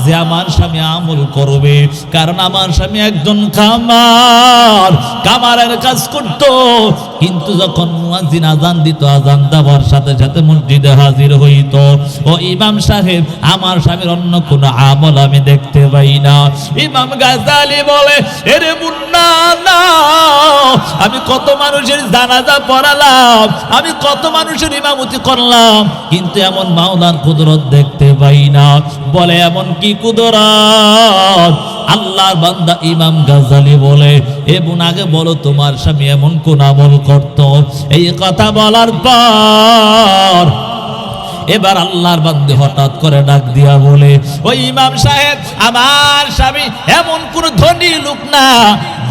যে আমার স্বামী আমল করবে, কারণ আমার স্বামী একজন কামার, কামারের কাজ করত। কিন্তু যখন মুয়াজ্জিন আযান দিত, আযান দেওয়ার সাথে সাথে মসজিদে হাজির হইত। ও ইমাম সাহেব আমার স্বামীর অন্য কোন আমল আমি দেখতে পাই না। ইমাম গাজ্জালী বলে, এরে মুন্না না, আমি কত মানুষের জানাজা পড়ালাম, আমি কত মানুষের ইমামতি করলাম, কিন্তু এমন মাওলার কুদরত দেখতে পাই না। বলে এমন কি কুদরত? আল্লাহর বান্দা ইমাম গাজ্জালী বলে, এ বোন আগে বলো তোমার স্বামী এমন কোন আমল করত। এই কথা বলার পর এবার আল্লাহর বান্দে হঠাৎ করে ডাক দিয়া বলে, ওই ইমাম সাহেব আমার স্বামী এমন কোন ধনী লোক না,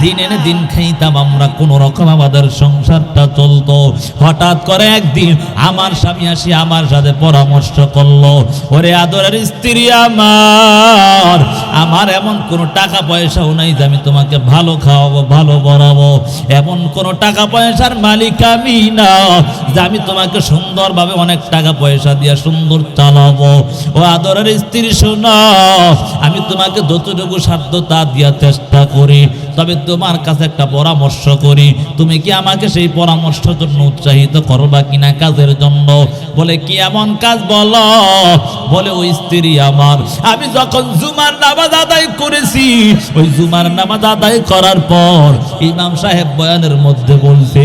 দিন এনে দিন খাইতাম আমরা, কোন রকম আমাদের সংসারটা চলতো। হঠাৎ করে একদিন আমার স্বামী আসি আমার সাথে পরামর্শ করলো, ওরে আদরের স্ত্রী আমার, আমার এমন কোন টাকা পয়সাও নাই যে আমি তোমাকে ভালো খাওয়াবো, ভালো পড়াবো, এমন কোন টাকা পয়সার মালিক আমি না যে আমি তোমাকে সুন্দরভাবে অনেক টাকা পয়সা দিয়া সুন্দর চালাবো। ও আদরের স্ত্রী শোনো, আমি তোমাকে যতটুকু সাধ্য তা দিয়া চেষ্টা করি, তবে তোমার কাছে একটা পরামর্শ করি, তুমি কি আমাকে সেই পরামর্শের জন্য উৎসাহিত করবা কিনা কাজের জন্য? বলে কি এমন কাজ বলো? বলে ওই স্ত্রী আমার, আমি যখন জুমার নামাজ আদায় করেছি, ওই জুমার নামাজ আদায় করার পর ইমাম সাহেব বয়ানের মধ্যে বলছে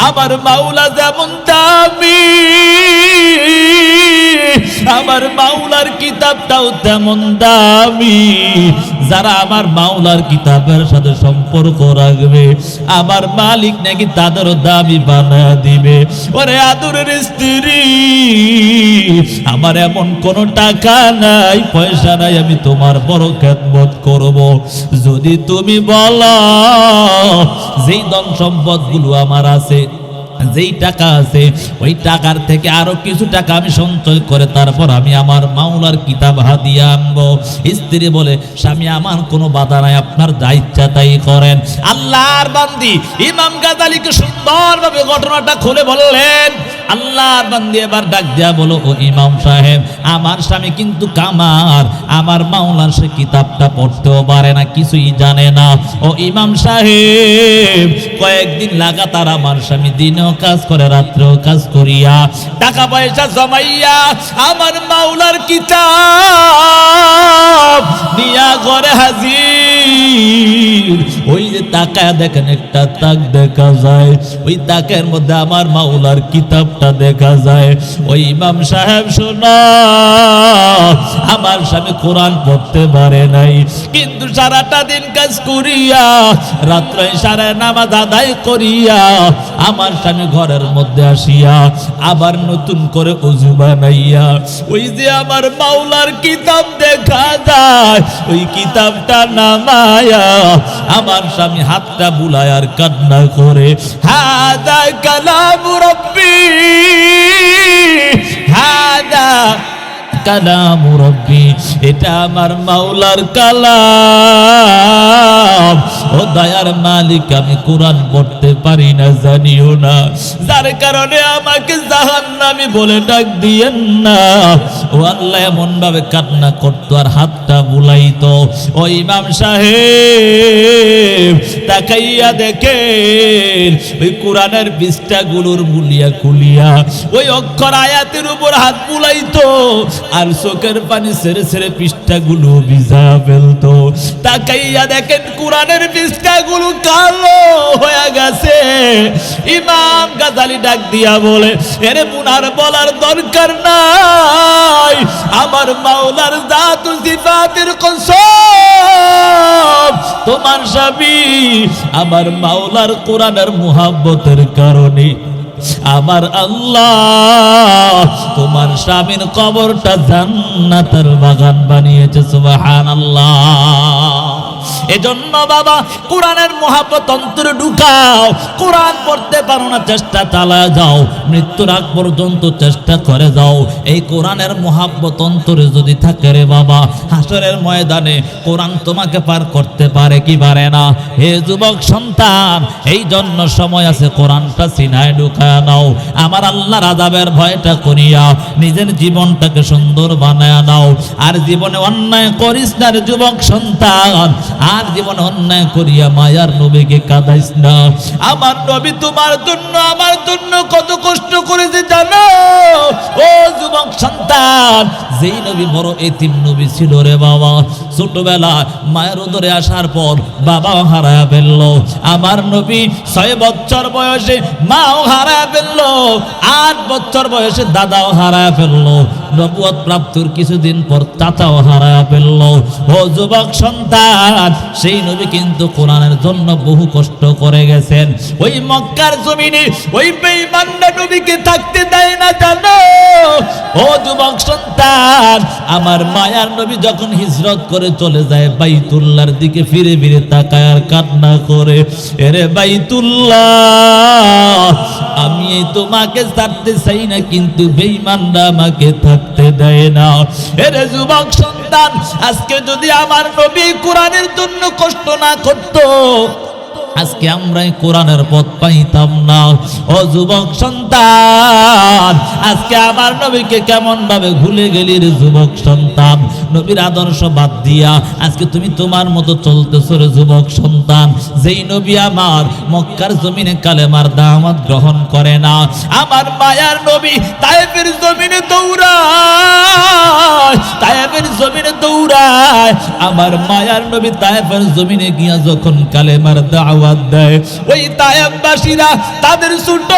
আমার মাওলা যেমন দামি, আমার মাওলার কিতাবটাও তেমন দামি। যারা আমার মাওলার কিতাবের সাথে সম্পর্ক রাখবে, আমার মালিক নাকি তাদেরও দামি বানায় দিবে। ওরে আদরের স্ত্রী, আমার এমন কোনো টাকা নাই, পয়সা নাই, আমি তোমার বড় খেদমত করব। যদি তুমি বলো যেই ধন সম্পদ গুলো আমার আছে, যেই টাকা আছে, ওই টাকার থেকে আরো কিছু টাকা আমি সঞ্চয় করে তারপর আমি আমার মাওলার কিতাব হাদিয়া আনবো। স্ত্রী বলে স্বামী আমার কোনো বাধা নাই, আপনার যা ইচ্ছা তাই করেন। আল্লাহর বান্দি ইমাম গাজালিকে সুন্দরভাবে ঘটনাটা খুলে বললেন। আল্লাহর বান্দি এবার ডাক দিয়া বলো, ও ইমাম সাহেব, আমার স্বামী কিন্তু কামার, আমার মাওলার সে কিতাবটা পড়তেও পারে না, কিছুই জানে না। ও ইমাম সাহেব, কয়েকদিন লাগাতার আমার স্বামী দিনেও কাজ করে রাত্রেও কাজ করিয়া টাকা পয়সা জমাইয়া আমার মাওলার কিতাব নিয়া ঘরে হাজির। ওই যে তাকায় দেখেন একটা তাক দেখা যায়, ওই তাকের মধ্যে আমার মাওলার কিতাবটা দেখা যায়। ওই ইমাম সাহেব শোনা, আমার স্বামী কোরআন পড়তে পারে নাই, কিন্তু সারাটা দিন কাজ করিয়া রাত্রে সারা নামাজ আদায় করিয়া আমার স্বামী ঘরের মধ্যে আসিয়া আবার নতুন করে ওযু বানাইয়া ওই যে আমার মাওলার কিতাব দেখা যায়, ওই কিতাবটা নামায়া আমার স্বামী হাতটা বুলায় আর কান্না করে, হাদা কালাম রব্বি, হাদা কালাম রব্বি, এটা আমার মাওলার কালাম। ও দয়ার মালিক, আমি কোরআন পড়তে পারি না, জানিও না, যার কারণে আমাকে জাহান্নামী বলে ডাক দিয়েন না। ও আল্লাহ এমন ভাবে কান্না করতো আর হাতটা বুলাইতো। ও ইমাম সাহেব তাকাইয়া দেখেন ওই কোরআনের পৃষ্ঠাগুলোর মুলিয়া খুলিয়া ওই অক্ষর আয়াতের উপর হাত বুলাইতো আর চোখের পানি ছেড়ে ছেড়ে পৃষ্ঠাগুলো ভিজা ফেলতো। তাকাইয়া দেখেন কোরআনের পৃষ্ঠাগুলো কালো হয়ে গেছে। ইমাম গাজালি ডাক দিয়া বলে, এরে পুনার বলার দরকার নাই, আমার মাওলার জাত ও সিফাতের কসম, তোমার স্বামী আমার মাওলার কোরআনের মুহাব্বতের কারণে আমার আল্লাহ তোমার স্বামীর কবরটা জান্নাতের বাগান বানিয়েছে। সুবহানাল্লাহ। এজন্য বাবা কোরআনের মহব্বত অন্তরে ঢুকাও। কোরআন পড়তে পারো না, চেষ্টা চালায় যাও, মৃত্যুর আগ পর্যন্ত চেষ্টা করে যাও। এই কোরআনের মহব্বত অন্তরে যদি থাকে রে বাবা, হাসরের ময়দানে কোরআন তোমাকে পার করতে পারে কি পারে না? হে যুবক সন্তান, এই জন্য সময় আছে, কোরআনটা সিনায় ঢুকায় নাও। আমার আল্লাহর আযাবের ভয়টা করিয়া নিজের জীবনটাকে সুন্দর বানায় নাও। আর জীবনে অন্যায় করিস না রে যুবক সন্তান, আর জীবনে অন্যায় করিয়া মায়ার নবীকে কাঁদাইস না। আমার নবী তোমার জন্য আমার জন্য কত কষ্ট করেছে জানো ও যুবক সন্তান? যেই নবী বড় এতিম নবী ছিল রে বাবা, ছোটবেলা মায়ের উদরে আসার পর বাবাও হারায়া ফেলল। আমার নবী 6 বছর বয়সে মাও হারায়া ফেলল, 8 বছর বয়সে দাদাও হারায়া ফেলল, নবুয়ত প্রাপ্তির কিছুদিন পর চাচাও হারায়া ফেলল। ও যুবক সন্তান, সেই নবী কিন্তু কোরআনের জন্য বহু কষ্ট করে গেছেন। ওই মক্কার জমিনে ওই বেঈমান নবীকে থাকতে দেয় না জানো ও যুবক সন্তান? আমার মায়ার নবী যখন হিজরত করে চলে যায় বাইতুল্লাহর দিকে, ফিরে ফিরে তাকায় আর কান্না করে, এরে বাইতুল্লাহ, আমি তোমাকে ছাড়তে চাই না, কিন্তু বেঈমানরা আমাকে থাকতে দেয় না। এরে যুবক সন্তান, আজকে যদি আমার নবী কোরআনের জন্য কষ্ট না করত, আজকে আমরা কোরআনের পথ পাইতাম না। ও যুবক সন্তান, আজকে আমার নবীকে কেমন ভাবে ভুলে গেলি রে যুবক সন্তান। নবীর আদর্শ বাদ দিয়া আজকে তুমি তোমার মতো চলতেছ রে যুবক সন্তান। যেই নবী আমার মক্কার জমিনে কালেমার দাওয়াত গ্রহণ করে না, আমার মায়ার নবী তায়েফের জমিনে দৌড়ায়, তায়েফের জমিনে দৌড়ায়। আমার মায়ার নবী তায়েফের জমিনে গিয়া যখন কালেমার দাওয়াত দেয়, ওই তায়েফবাসীরা তাদের ছোট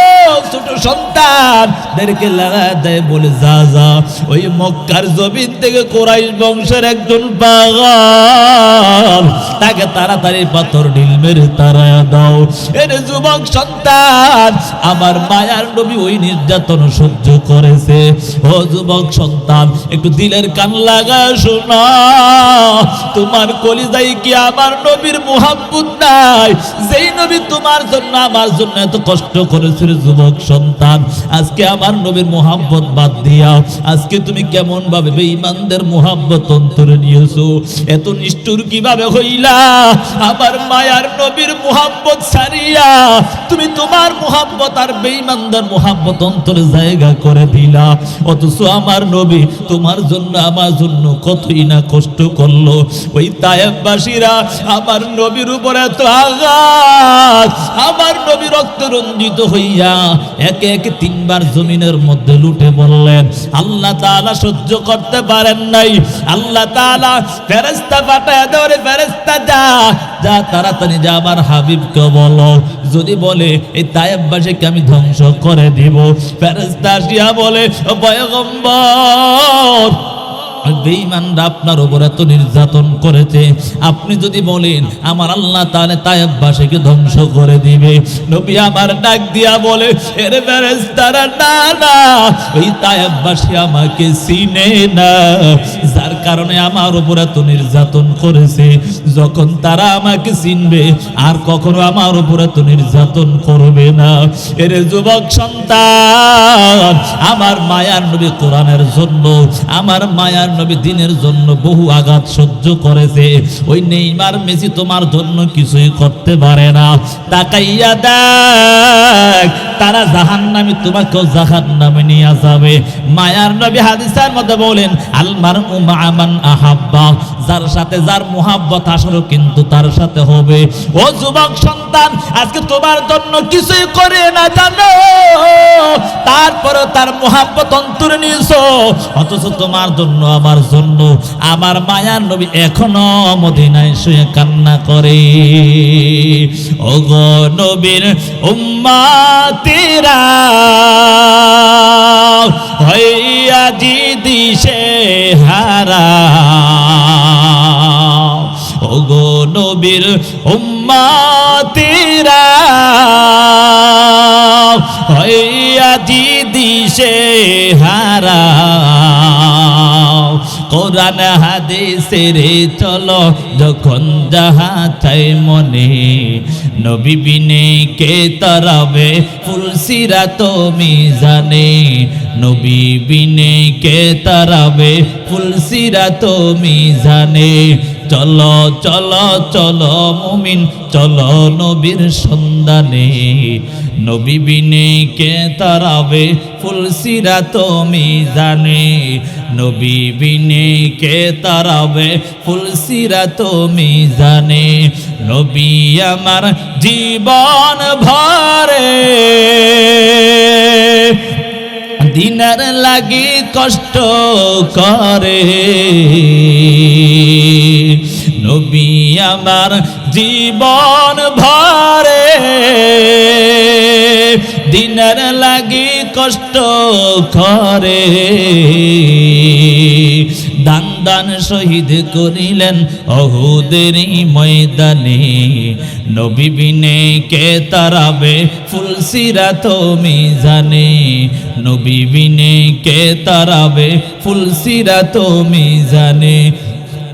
ছোট সন্তানদেরকে লাগা দেয়, বলে যা যা ওই মক্কার জমিন থেকে কুরাইশ বংশের একজন পাগল, তাকে তাড়াতাড়ি পাথর ঢিল মেরে তাড়ায়া দাও। এর যুবক সন্তান, আমার মায়ার নবী ওই নির্যাতন সহ্য করেছে। ও যুবক সন্তান, একটু দিলের কান লাগা শোনা, তোমার কলিজায় কি আমার নবীর মুহাব্বত নাই? যেই নবী তোমার জন্য আমার জন্য এত কষ্ট করেছিল যুবক সন্তান, আজকে আমার নবীর মুহাব্বত বাদ দিয়া আজকে তুমি কেমন ভাবে বেঈমানদের মুহাব্বত অন্তরে নিয়েছো? এত নিষ্ঠুর কিভাবে হইলা? আমার মায়ার নবীর মুহাব্বত ছাড়িয়া তুমি তোমার মুহাব্বত আর বেঈমানদের মুহাব্বত অন্তরে জায়গা করে দিলা। অথচ আমার নবী তোমার জন্য আমার জন্য কতই না কষ্ট করলো। ওই তায়েফবাসীরা আমার নবীর উপর এত আঘাত, আমার নবী রক্ত রঞ্জিত হইয়া একে একে তিনবার জমিনের মধ্যে লুটে বললেন। আল্লাহ তাআলা সহ্য করতে পারেন নাই। আল্লাহ তাআলা ফেরেশতা পাঠায় দেওয়ারে, ফেরেশতা যা যা তাড়াতাড়ি যা আমার হাবিবকে বলো, যদি বলে এই তায়েফবাসীকে আমি ধ্বংস করে দিব। ফেরেশতা আসিয়া বলে, ও পয়গম্বর, বেঈমানরা আপনার উপর এত নির্যাতন করেছে, আপনি যদি বলেন আমার আল্লাহ তাআলা তায়েফবাসীকে ধ্বংস করে দিবে। নবী আমার ডাক দিয়া বলে, এরে ফেরেশতারা, না না, ওই তায়েফবাসী আমাকে চিনে না, যার কারণে আমার উপর এত নির্যাতন করেছে। যখন তারা আমাকে চিনবে আর কখনো আমার উপর এত নির্যাতন করবে না। এরে যুবক সন্তান, আমার মায়ার নবী কোরআনের জন্য, আমার মায়ার নবী দিনের জন্য বহু আঘাত সহ্য করেছে। ওই নেইমার মেসি তোমার জন্য কিছুই করতে পারে না। তাকাইয়া দেখ, তারা জাহান্নামে, তোমাকেও জাহান্নামে নিয়ে যাবে। মায়ার নবী হাদিসের মধ্যে বলেন, আল মারউ মা মান আহাব্বা, যার সাথে যার মুহাব্বত আসলে কিন্তু তার সাথে হবে। ও যুবক সন্তান, আজকে তোমার জন্য কিছুই করে না জানো, তারপরে তার মুহাব্বত অন্তরে নিয়েছো, অথচ তোমার জন্য আমার জন্য আমার মায়ার নবী এখনো মদিনায় শুয়ে কান্না করে। ওগো নবীর উম্মতেরা হইয়া জিদি সে হারা, ওগো নবীর উম্মতেরা হইয়া জিদি সে হারা, কোরআন হাদিসের চলো যখন যাহা চাই মনে, নবী বিনে কে তারাবে ফুলসিরাত মিজানে, নবী বিনে কে তারাবে ফুলসিরাত মিজানে। চলো চলো চলো মুমিন, চলো নবীর সন্ধানে, নবী বিনে কে তারাবে ফুলসিরাত মিজানে, নবী বিনে কে তারাবে ফুলসিরাত মিজানে। নবী আমার জীবন ভরে দিনের লাগি কষ্ট করে, নবী আমার জীবন ভরে দিনের লাগি কষ্ট করে, দান দান শহীদ করিলেন উহুদের ময়দানে, নবী বিনে কে তারাবে ফুলসিরাত মিজানে, নবী বিনে কে তারাবে ফুলসিরাত মিজানে।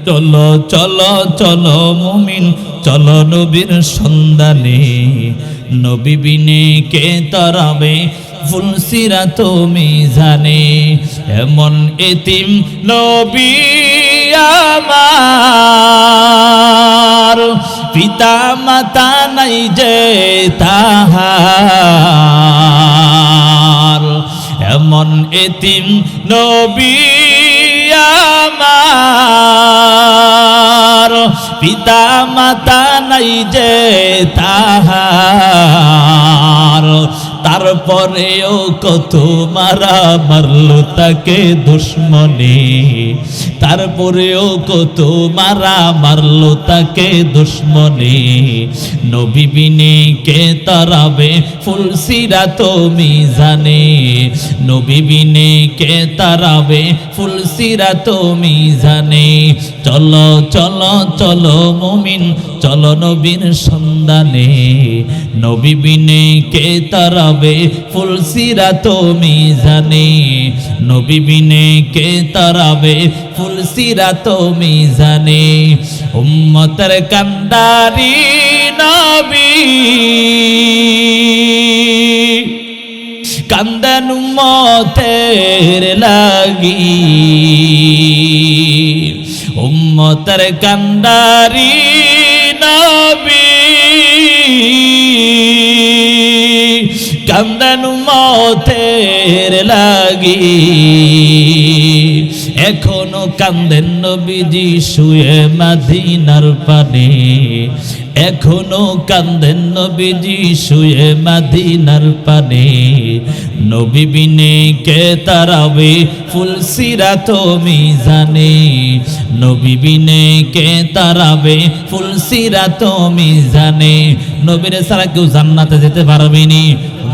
চলো চলো চলো মুমিন, চলো নবীর সন্ধানে, নবী বিনে কে তারাবে ফুলসিরাত মিজানে। এমন এতিম নবী আমার পিতা মাতা নাই যে তাহার, এমন এতিম নবী আমার, পিতা মাতা নাই যে তাহার, তারপরেও কত মারা মারলো তাকে দুশ্মনে, তারপরেও কত মারা মারলো তাকে দুশ্মনে। নবী বিনে কে তারাবে ফুলসিরাত মিজানে, নবী বিনে কে তারাবে ফুলসিরাত মিজানে। চলো চলো চলো মুমিন চলো নবীর সন্ধানে, নবী বিনে কে তারাবে ফুলসিরাত মিজানে, নবী বিনে কে তারাবে ফুলসিরাত মিজানে। উম্মতের কান্ডারি নবী কান্দেন উম্মতের লাগি, উম্মতের কান্ডারি নবী কান্দেন উম্মতের লাগি। এখনো কান্দেন নবীজি শুয়ে মদিনার পানে, এখনো কান্দেন নবীজি শুয়ে মদিনার পানে। নবী বিনে কে তারাবে ফুলসিরাত মিজানে, নবী বিনে কে তারাবে ফুলসিরাত মিজানে। নবীর ছাড়া কেউ জান্নাতে যেতে পারবে নি,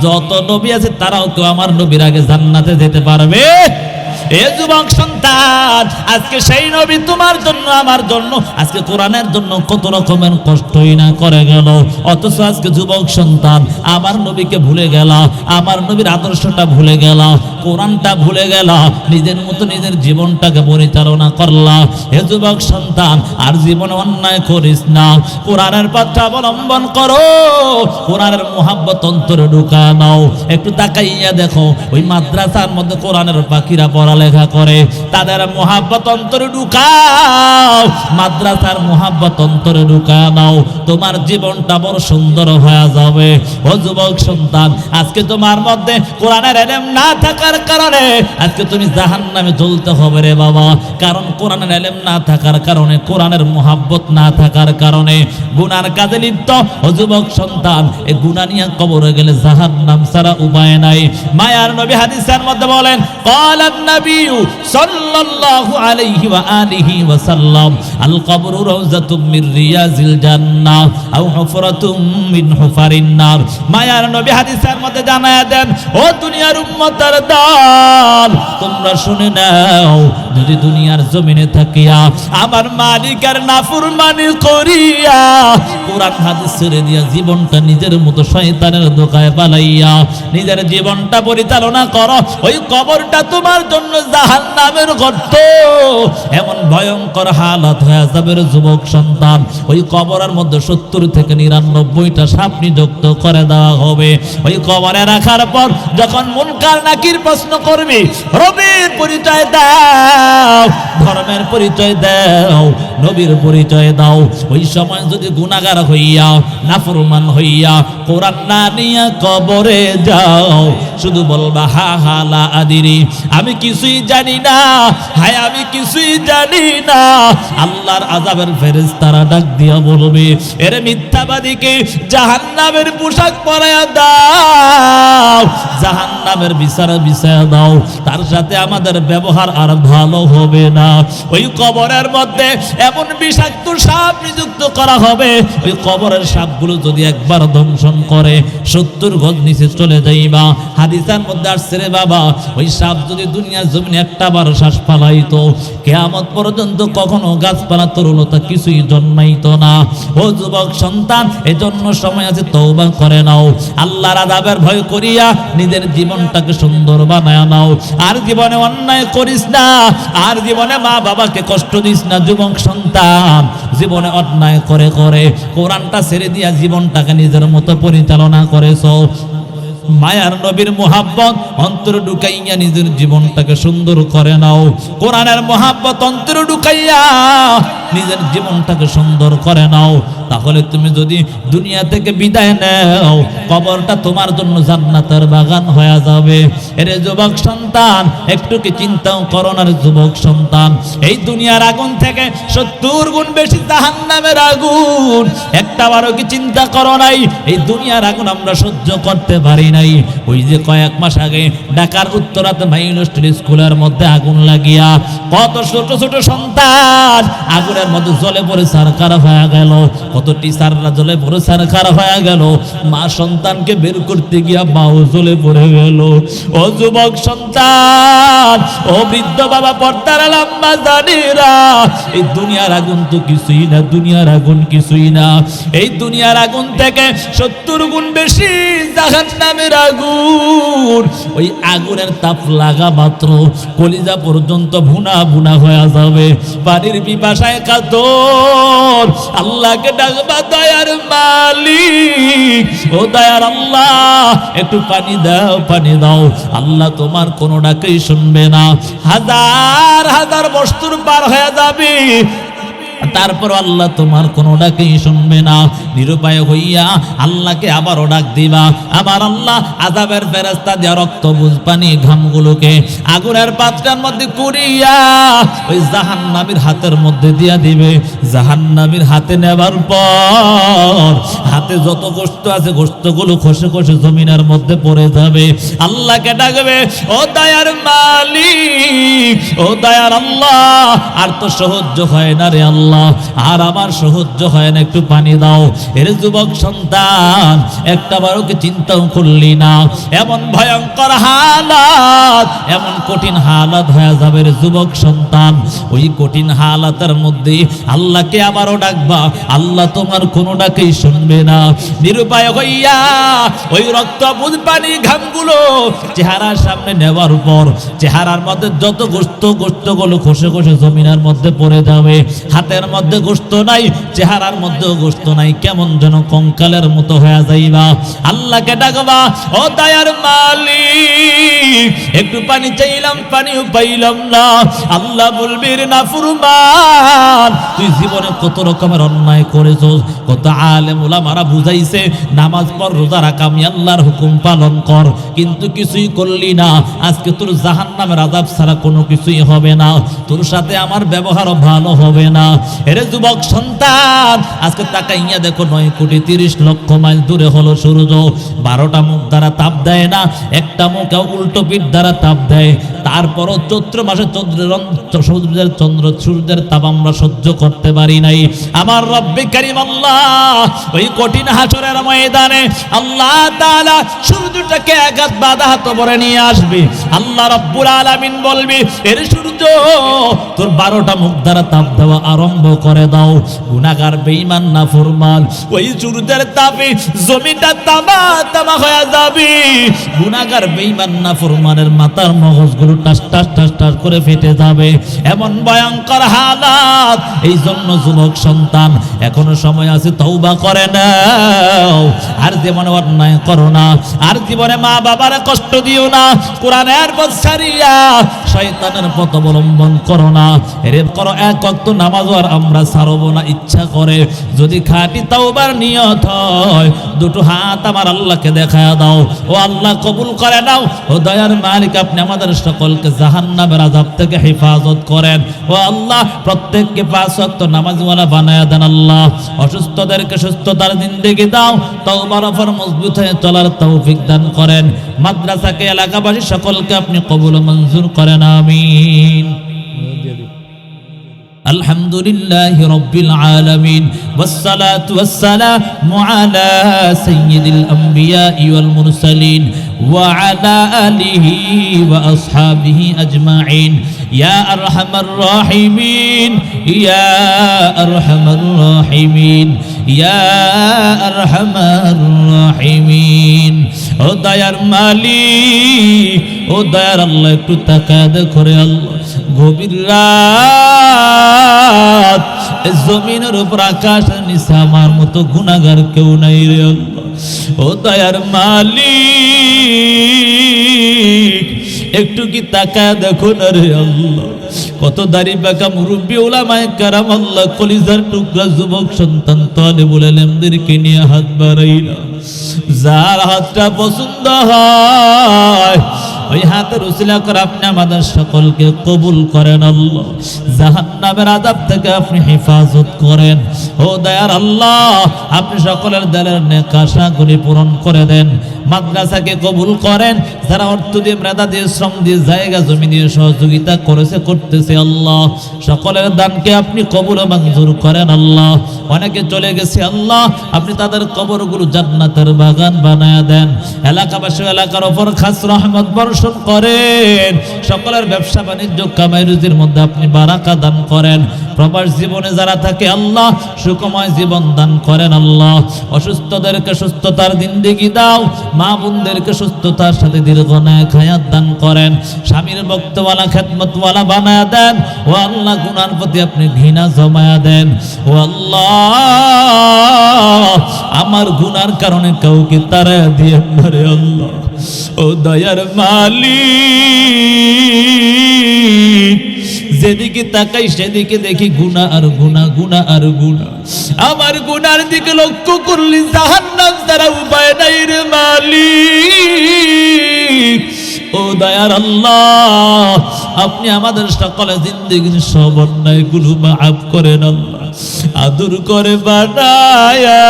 যত নবী আছে তারাও কেউ আমার নবীর আগে জান্নাতে যেতে পারবে? এ যুবক সন্তান, আজকে সেই নবী তোমার জন্য আমার জন্য আজকে কোরআনের জন্য কত রকমের কষ্টই না করে গেল, অথচ আজকে যুবক সন্তান আমার নবীকে ভুলে গেল, আমার নবীর আদর্শটা ভুলে গেল, কোরআনটা ভুলে গেল, নিজের মতো নিজের জীবনটাকে পরিচালনা করলা। হে যুবক সন্তান, আর জীবনে অন্যায় করিস না, কোরআনের পথটা অবলম্বন করো, কোরআনের মুহাব্বত অন্তরে ঢুকা নাও। একটু তাকাইয়া দেখো, ওই মাদ্রাসার মধ্যে কোরআনের পাখিরা পড়ালেখা করে, তাদের মুহাব্বত অন্তরে ঢুকাও, মাদ্রাসার মুহাব্বত অন্তরে ঢুকা নাও, তোমার জীবনটা বড় সুন্দর হয়ে যাবে। ও যুবক সন্তান, আজকে তোমার মধ্যে কোরআনের ইলম না থাকার কারণে আজকে তুমি জাহান্নামে জ্বলতে হবে রে বাবা। কারণ কোরআনের ইলম না থাকার কারণে, কোরআনের মুহাব্বত না থাকার কারণে গুনার কাজে লিপ্ত। ও যুবক সন্তান, এই গুনাহ নিয়ে কবরে গেলে জাহান্নাম ছাড়া উপায় নাই। মায়ার নবী হাদিসের মধ্যে বলেন, ক্বালান নবী সাল্লাল্লাহু আলাইহি ওয়া আলিহি ওয়া সাল্লাম, আল কবরু রাউযাতুম মির রিয়াজিল জান্নাহ আও হুফরাতুম মিন হুফারিন নার। মায়ার নবী হাদিসের মধ্যে জানায়া দেন, ও দুনিয়ার উম্মতের দল, তোমরা শুনে নাও, যদি দুনিয়ার জমিনে থাকিয়া আমার মালিকের নাফরমানি করিয়া কোরআন হাদিস ছেড়ে দিয়া জীবনটা নিজের মতো শয়তানের দোকায় পালাইয়া নিজের জীবনটা পরিচালনা করো, ওই কবরটা তোমার জন্য জাহান্নামের গর্ত। এমন ভয়ঙ্কর হালত হয়ে যাবে যুবক সন্তান, ওই কবরের মধ্যে 70 থেকে 99টা সাপ নিযুক্ত করে দেওয়া হবে। ওই কবরে রাখার পর যখন মুনকার নাকির প্রশ্ন করবে, রবের পরিচয় দাও, ধর্মের পরিচয় দাও, নবীর পরিচয় দাও, ওই সময় যদি গুনাহগার হইয়া নাফরমান হইয়া কোরআন না নিয়া কবরে যাও, শুধু বলবা হা হা লা আদিরি, আমি কিছুই জানি না, হায় আমি কিছুই জানি না। আল্লাহর আযাবের ফেরেশতারা ডাক দিয়া বলবে, এর মিথ্যাবাদীকে জাহান্নামের পোশাক পরায়া দাও, জাহান্নামের বিচার বিছায়া দাও, তার সাথে আমাদের ব্যবহার আর ভালো হবে না। ওই কবরের মধ্যে এমন বিষাক্ত সাপ নিযুক্ত করা হবে, ওই কবরের সাপগুলো যদি একবার দংশন করে 70 গজ নিচে চলে যাইবা। হাদিসের মধ্যে আসছে রে বাবা, ওই সাপ যদি দুনিয়ার জমিনে একটা বার শ্বাস ফালাইতো, কিয়ামত পর্যন্ত কখনো গাছপালা তরুলতা কিছুই জন্মাইতো না। ও যুবক সন্তান, এজন্য সময় আছে, তওবা করে নাও, আল্লাহর আযাবের ভয় করিয়া নিজের জীবনটাকে সুন্দর বানায় নাও। আর জীবনে অন্যায় করিস না, আর জীবনে মা বাবাকে কষ্ট দিস না। যুবক সন্তান, জীবনে অন্যায় করে করে কোরআনটা ছেড়ে দিয়া জীবনটাকে নিজের মতো পরিচালনা করেছো। মায়ার নবীর মুহাব্বত অন্তরে ঢুকাইয়া নিজের জীবনটাকে সুন্দর করে নাও, কোরআনের মুহাব্বত অন্তরে ঢুকাইয়া নিজের জীবনটাকে সুন্দর করে নাও। তাহলে তুমি যদি দুনিয়া থেকে বিদায় নাও, কবরটা তোমার জন্য জান্নাতের বাগান হয়ে যাবে। এরে যুবক সন্তান, একটু কি চিন্তাও করো না রে যুবক সন্তান? এই দুনিয়ার আগুন থেকে 70 গুণ বেশি জাহান্নামের আগুন। একটাবারও কি চিন্তা করো নাই? এই দুনিয়ার আগুন আমরা সহ্য করতে পারি নাই। ওই যে কয়েক মাস আগে ঢাকার উত্তরাতে মাইনস্ট্রি স্কুলের মধ্যে আগুন লাগিয়া কত ছোট ছোট সন্তান আগুনের মধ্যে জ্বলে পড়ে ছারখার হয়ে গেল, কত টিচাররা জ্বলে পড়ে ছারখার হয়ে গেল, মা সন্তানকে বের করতে গিয়া মাও জ্বলে পড়ে গেল। ও যুবক সন্তান, ও বৃদ্ধ বাবা, পর্দার লম্বা জানিরা, এই দুনিয়ার আগুন তো কিছুই না, দুনিয়ার আগুন কিছুই না। এই দুনিয়ার আগুন থেকে 70 গুণ বেশি জাহান্নামের আগুন। ওই আগুনের তাপ লাগা মাত্র কলিজা পর্যন্ত ভুনা ভুনা হয়ে যাবে। পানির পিপাসায় কাতর আল্লাহকে ডাকবা, দয়ার মালিক, ও দয়ার আল্লাহ, একটু পানি দাও, পানি দাও। আল্লাহ তোমার কোনো ডাকেই শুনবে না। হাজার হাজার বস্তুর পার হয়ে যাবে, তারপর আল্লাহ তোমার কোনো ডাকেই শুনবে না। নিরুপায় হইয়া আল্লাহকে আবারও ডাক দিবা। আমার আল্লাহ আযাবের ফেরেশতা দিয়া রক্ত বুঝ পানি ঘামগুলোকে আগুনের পাত্রের মধ্যে কুড়িয়া ওই জাহান্নামীর হাতের মধ্যে দিয়া দিবে। জাহান্নামীর হাতে নেবার পর হাতে যত গোশত আছে গোশতগুলো খসে খসে জমিনের মধ্যে পড়ে যাবে। আল্লাহকে ডাকবে, ও দয়ার মালিক, ও দয়ার আল্লাহ, আর তো সহ্য হয় না রে আল্লাহ, আর আমার সহ্য হয় না, একটু পানি দাও। এর যুবক সন্তান, একটা বারো কি চিন্তাও করলি না? এমন ভয়ঙ্কর হালাত, এমন কঠিন হালাত হয়ে যাবে রে যুবক সন্তান। ওই কঠিন হালাতের মধ্যে আল্লাহকে আবারও ডাকবা, আল্লাহ তোমার কোনো ডাকেই শুনবে না। নিরুপায় হইয়া ওই রক্ত বুঝ পানি ঘামগুলো চেহারার সামনে নেওয়ার পর চেহারার মধ্যে যত গোশতগুলো খসে খসে জমিনের মধ্যে পড়ে যাবে। হাতের মধ্যে গোশত নাই, চেহারার মধ্যেও গোশত নাই, কেমন যেন কঙ্কালের মতো হয়ে যাইবা। আল্লাহকে ডাকবা, ও দয়ার মালিক, একটু পানি চাইলাম, পানিও পাইলাম না। আল্লাহ বলবি, রে নাফরমান, তুই জীবনে কত রকমের অন্যায় করেছস, কত আলেম ওলামারা বুঝাইছে নামাজ পড়, রোজা রাখ, আমি আল্লাহর হুকুম পালন কর, কিন্তু কিছুই করলি না। আজকে তোর জাহান্নামের আযাব ছাড়া কোনো কিছুই হবে না, তোর সাথে আমার ব্যবহারও ভালো হবে না। এরে যুবক সন্তান, আজকে তাকাইয়া দেখো 9,30,00,000 মাইল দূরে হলো সূর্য। 12টা মুখ দ্বারা তাপ দেয় না, একটা মুখ উল্টো পিঠ দ্বারা তাপ দেয়। তারপরও চৈত্র মাসে সূর্যের তাপ আমরা সহ্য করতে পারি নাই। আমার রব্বে কারীম আল্লাহ ওই কঠিন হাসরের ময়দানে আল্লাহ তাআলা সূর্যটাকে আঘাত বাধা হাত ভরে নিয়ে আসবে। আল্লাহ রাব্বুল আলামিন বলবে, এর সূর্য, তোর 12টা মুখ দ্বারা তাপ দেওয়া আরম্ভ করে দাও। গুনাহগার বেঈমান নাফরমান, ওই সূর্যের তাপে জমিটা তামা তামা হয়ে যাবে। গুনাহগার বেঈমান নাফরমানের মাথার মগজগুলো টাস টাস টাস টাস করে ফেটে যাবে। এমন ভয়ঙ্কর হালাত। এই জন্য যুবক সন্তান, এখনো সময় আছে, তওবা করে নাও। আর জীবনে অন্যায় করো না, আর জীবনে মা বাবার কষ্ট দিও না, কোরআনের পথ ছাড়িয়া শয়তানের পথ অবলম্বন করো না। এর করো এক ওয়াক্ত নামাজ আর আমরা ছাড়বো না। ইচ্ছা করে যদি খাঁটি তওবার নিয়ত হয়, দুটো হাত আমার আল্লাহকে দেখায়া দাও। ও আল্লাহ, কবুল করে নাও। ও দয়ার মালিক, আপনি আমাদের সকলকে জাহান্নামের আযাব থেকে হেফাজত করেন। ও আল্লাহ, প্রত্যেককে 5 ওয়াক্ত নামাজওয়ালা বানায়া দেন আল্লাহ। অসুস্থদেরকে সুস্থতার জিন্দেগি দাও, তওবার উপর মজবুত হয়ে চলার তৌফিক দান করেন। মাদ্রাসাকে এলাকাবাসী সকলকে আপনি কবুল ও মঞ্জুর করেন, আমিন। আলহামদুলিল্লাহি রাব্বিল আলামিন, ওয়াসসালাতু ওয়াসসালামু আলা সাইয়্যিদিল আমবিয়াই ওয়াল মুরসালিন ওয়া আলা আলিহি ওয়া আসহাবিহি আজমাইন। ইয়া আরহামার রাহিমিন, ইয়া আরহামার রাহিমিন, ইয়া আরহামার রাহিমিন। ও দয়ার মালিক, ও দয়ার আল্লাহ, একটু তাকায় দেখো রে আল্লাহ, গভীর রাত, জমিনের উপর আকাশের নিচে আমার মতো গুনাহগার কেউ নাই রে আল্লাহ। ও দয়ার মালিক, একটু কি তাকায় দেখো না রে আল্লাহ, কত দাড়ি বাঁকা মুরব্বী ওলামায়ে কেরাম, আল্লাহ কলিজার টুকরা যুবক সন্তান তালেবুল ইলমদেরকে নিয়ে হাত বাড়াইলা। যার হাতটা পছন্দ হয় ওই হাতের উসিলা করে আপনি আমাদের সকলকে কবুল করেন আল্লাহ। জাহান্নামের আযাব থেকে আপনি হেফাজত করেন। ও দয়ার আল্লাহ, আপনি সকলের দিলের নেক আশাগুলি পূরণ করে দেন। মাদ্রাসাকে কবুল করেন। যারা অর্থ দিয়ে, মেধা দিয়ে, শ্রম দিয়ে, জায়গা জমি দিয়ে সহযোগিতা করেছে, করতেছে আল্লাহ, সকলের দানকে আপনি কবুল ও মঞ্জুর করেন আল্লাহ। অনেকে চলে গেছে আল্লাহ, আপনি তাদের কবরগুলো জান্নাতের বাগান বানায়া দেন। এলাকাবাসী এলাকার ওপর খাস রহমত বর্ষণ করেন। সকলের ব্যবসা বাণিজ্য কামাই রুজির মধ্যে আপনি বারাকা দান করেন। প্রবাস জীবনে যারা থাকে আল্লাহ, সুখময় জীবন দান করেন আল্লাহ। অসুস্থদেরকে সুস্থতার জিন্দেগি দাও। মা বোনদেরকে সুস্থতার সাথে দীর্ঘ নেক হায়াত দান করেন। স্বামীর ভক্তওয়ালা খেদমতওয়ালা বানায়া দেন। ও আল্লাহ, গুনার প্রতি আপনি ঘৃণা জমায়া দেন। ও আল্লাহ, আমার গুনার কারণে কাউকে তাড়ায়া দিয়ে ধরে আল্লাহ। ও দয়ার মালিক, যেদিকে তাকাই সেদিকে দেখি গুনাহ আর গুনাহ, গুনাহ আর গুনাহ। আমার গুনার দিকে লক্ষ্য করলি জাহান্নাম ছাড়া উপায় নাই রে মালিক। ও দয়ার আল্লাহ, আপনি আমাদের সকলের জিন্দেগির সব অন্যায়গুলো মাফ করেন আল্লাহ। আদর করে বানায়া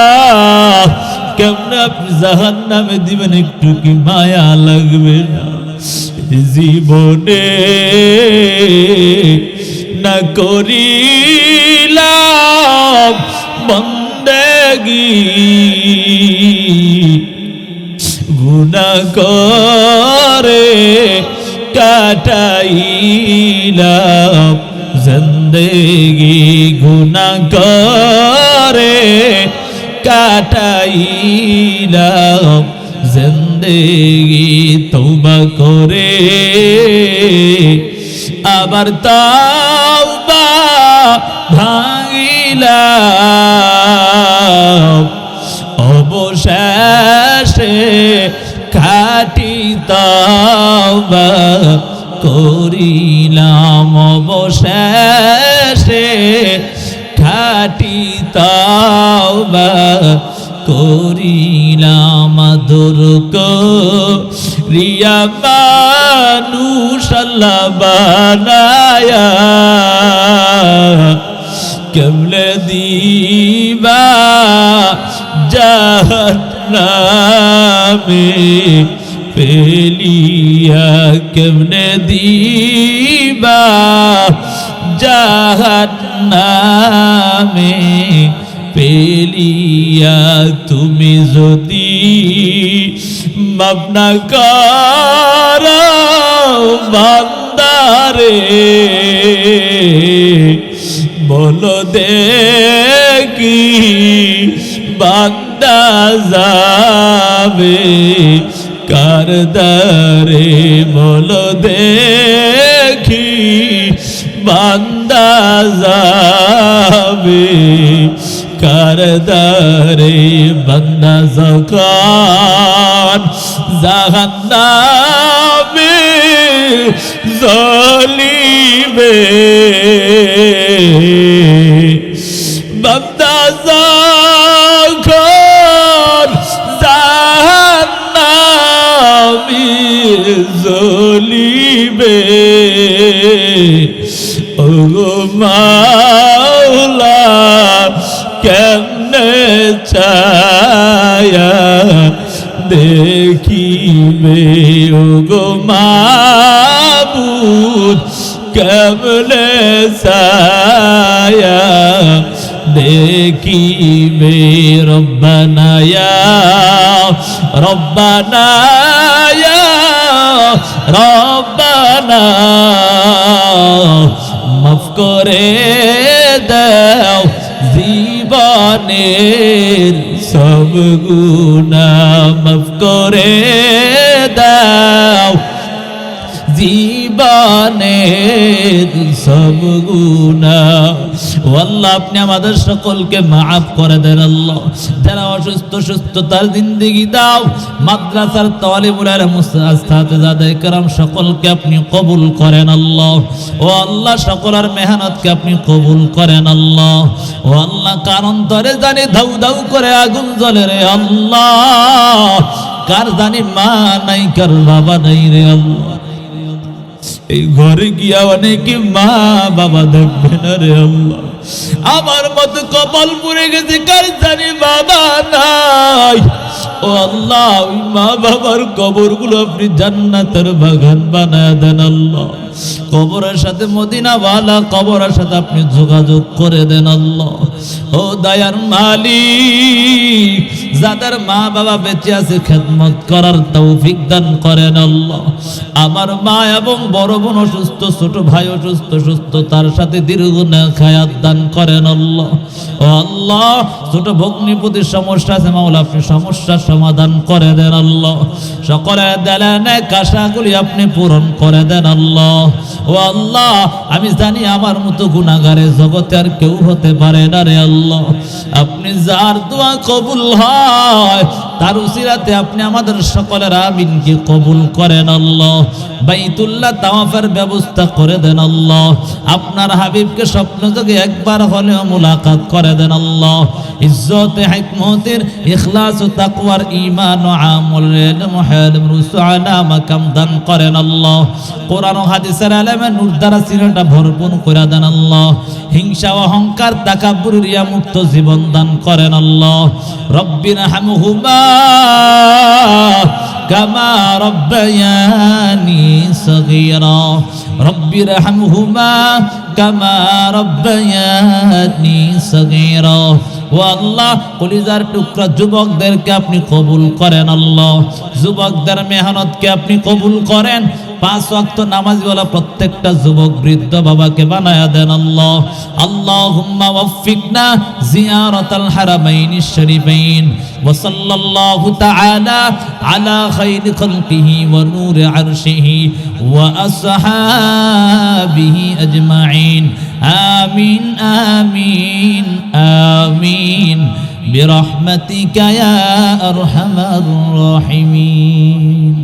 কেমনে আপনি জাহান্নামে দিবেন, একটু কি মায়া লাগবে না? জীবনে না করিলাম বন্দেগি, গুনাহ করে কাটাইলাম জিন্দেগি, গুনাহ করে কাটাইলাম জিন্দেগি। তওবা করে আবার তওবা ভাঙিলাম, অবশেষে খাঁটি তওবা করিলাম, অবশেষে খাঁটি তওবা করিলাম। আদর করিয়া মানুষ আল্লাহ বানায়া কেমনে দিবা জাহান্নামে ফেলিয়া, কেমনে দিবা জাহান্নামে পেলিয়া। তুমি যদি মাফ না করো বান্দারে, বলো দেখি বান্দা যাবে কার দারে, বলো দেখি বান্দা যাবে কার দারে। বান্দা যখন জাহান্নামে জ্বলিবে, বান্দা যখন জাহান্নামে জ্বলিবে, ও মাওলা কেমনে ছায়া দেখিবে, ও গো মাবুদ কেমনে ছায়া দেখিবে। রব্বানা ইয়া রব্বানা ইয়া রব্বানা, মাফ করে দাও জীবনের সব গুনাহ, মাফ করে দাও জীবনের সব গুনাহ। ও আল্লাহ আপনি আমাদের সকলকে মাফ করে দেন আল্লাহ। যারা অসুস্থ সুস্থতার জিন্দেগি দাও, মাদ্রাসার তালিবুল ইলম উস্তাদ-জাদে کرام সকলকে আপনি কবুল করেন আল্লাহ। ও আল্লাহ সকলের মেহনতকে আপনি কবুল করেন আল্লাহ। ও আল্লাহ কার অন্তরে জানি ধাউ ধাউ করে আগুন জ্বলে রে আল্লাহ, কার জানি মা নাই কার বাবা নাই রে আল্লাহ, এই ঘরে গিয়া অনেকে মা বাবা দেখবে না রে আল্লাহ। আমার মতো কপাল পুড়ে গেছে, কার জানি বাবা নাই। ও আল্লাহ ওই মা বাবার কবরগুলো আপনি জান্নাতের বাগান বানায় দেন আল্লাহ। কবরের সাথে মদিনাওয়ালা কবরের সাথে আপনি যোগাযোগ করে দেন আল্লাহ। ও দয়ার মালিক, যাদের মা বাবা বেঁচে আছে খেদমত করার তৌফিক দান করেন আল্লাহ। আমার মা এবং বড় বোন অসুস্থ, ছোট ভাই অসুস্থ, তার সাথে দীর্ঘ নেখায়াত দান করেন আল্লাহ। ও আল্লাহ ছোট ভগ্নিপতির সমস্যা আছে, মাওলা আপনি সমস্যার সমাধান করে দেন আল্লাহ। সকলের দেলানে কাশাগুলি আপনি পূরণ করে দেন আল্লাহ। ও আল্লাহ আমি জানি আমার মতো গুনাহগারে জগতে আর কেউ হতে পারে না রে আল্লাহ। আপনি যার দোয়া কবুল হয় তার উসিলাতে আপনি আমাদের সকলের আমিনকে কবুল করেন আল্লাহ। বাইতুল্লাহ তাওয়াফের ব্যবস্থা করে দেন আল্লাহ। আপনার হাবিবকে স্বপ্ন যোগে একবার হলেও মুলাকাত করে দেন আল্লাহ। ইজ্জতে হিকমতের ইখলাস ও তাকওয়ার ঈমান ও আমলের মুহালিম রুসুলা মাকাম দান করেন আল্লাহ। কোরআন ও হাদিসের আলেমে নূর দ্বারা সিনাটা ভরপুর করে দেন আল্লাহ। হিংসা অহংকার তাকাব্বুর রিয়া মুক্ত জীবন দান করেন আল্লাহ। রব্বিনা হামহুমা কামা রব্বায়ানি সগীরা, রব্বির হামহুমা কামা রব্বায়ানি সগীরা। ও আল্লাহ কলিজার টুকরা যুবকদেরকে আপনি কবুল করেন আল্লাহ। যুবকদের মেহনতকে আপনি কবুল করেন। 5 ওয়াক্ত নামাজওয়ালা প্রত্যেকটা যুবক বৃদ্ধ বাবাকে বানায়া দেন আল্লাহ। আল্লাহুম্মা ওয়াফিকনা জিয়ারাতাল হারামাইনিশ শরীফাইন ওয়া সাল্লাল্লাহু তাআলা আলা খায়রি খালকিহি ওয়া নূরি আরশিহি ওয়া আসহাবিহি আজমাইন। আমিন আমিন আমিন বিরহমাতিকা ইয়া আরহামার রাহিমিন।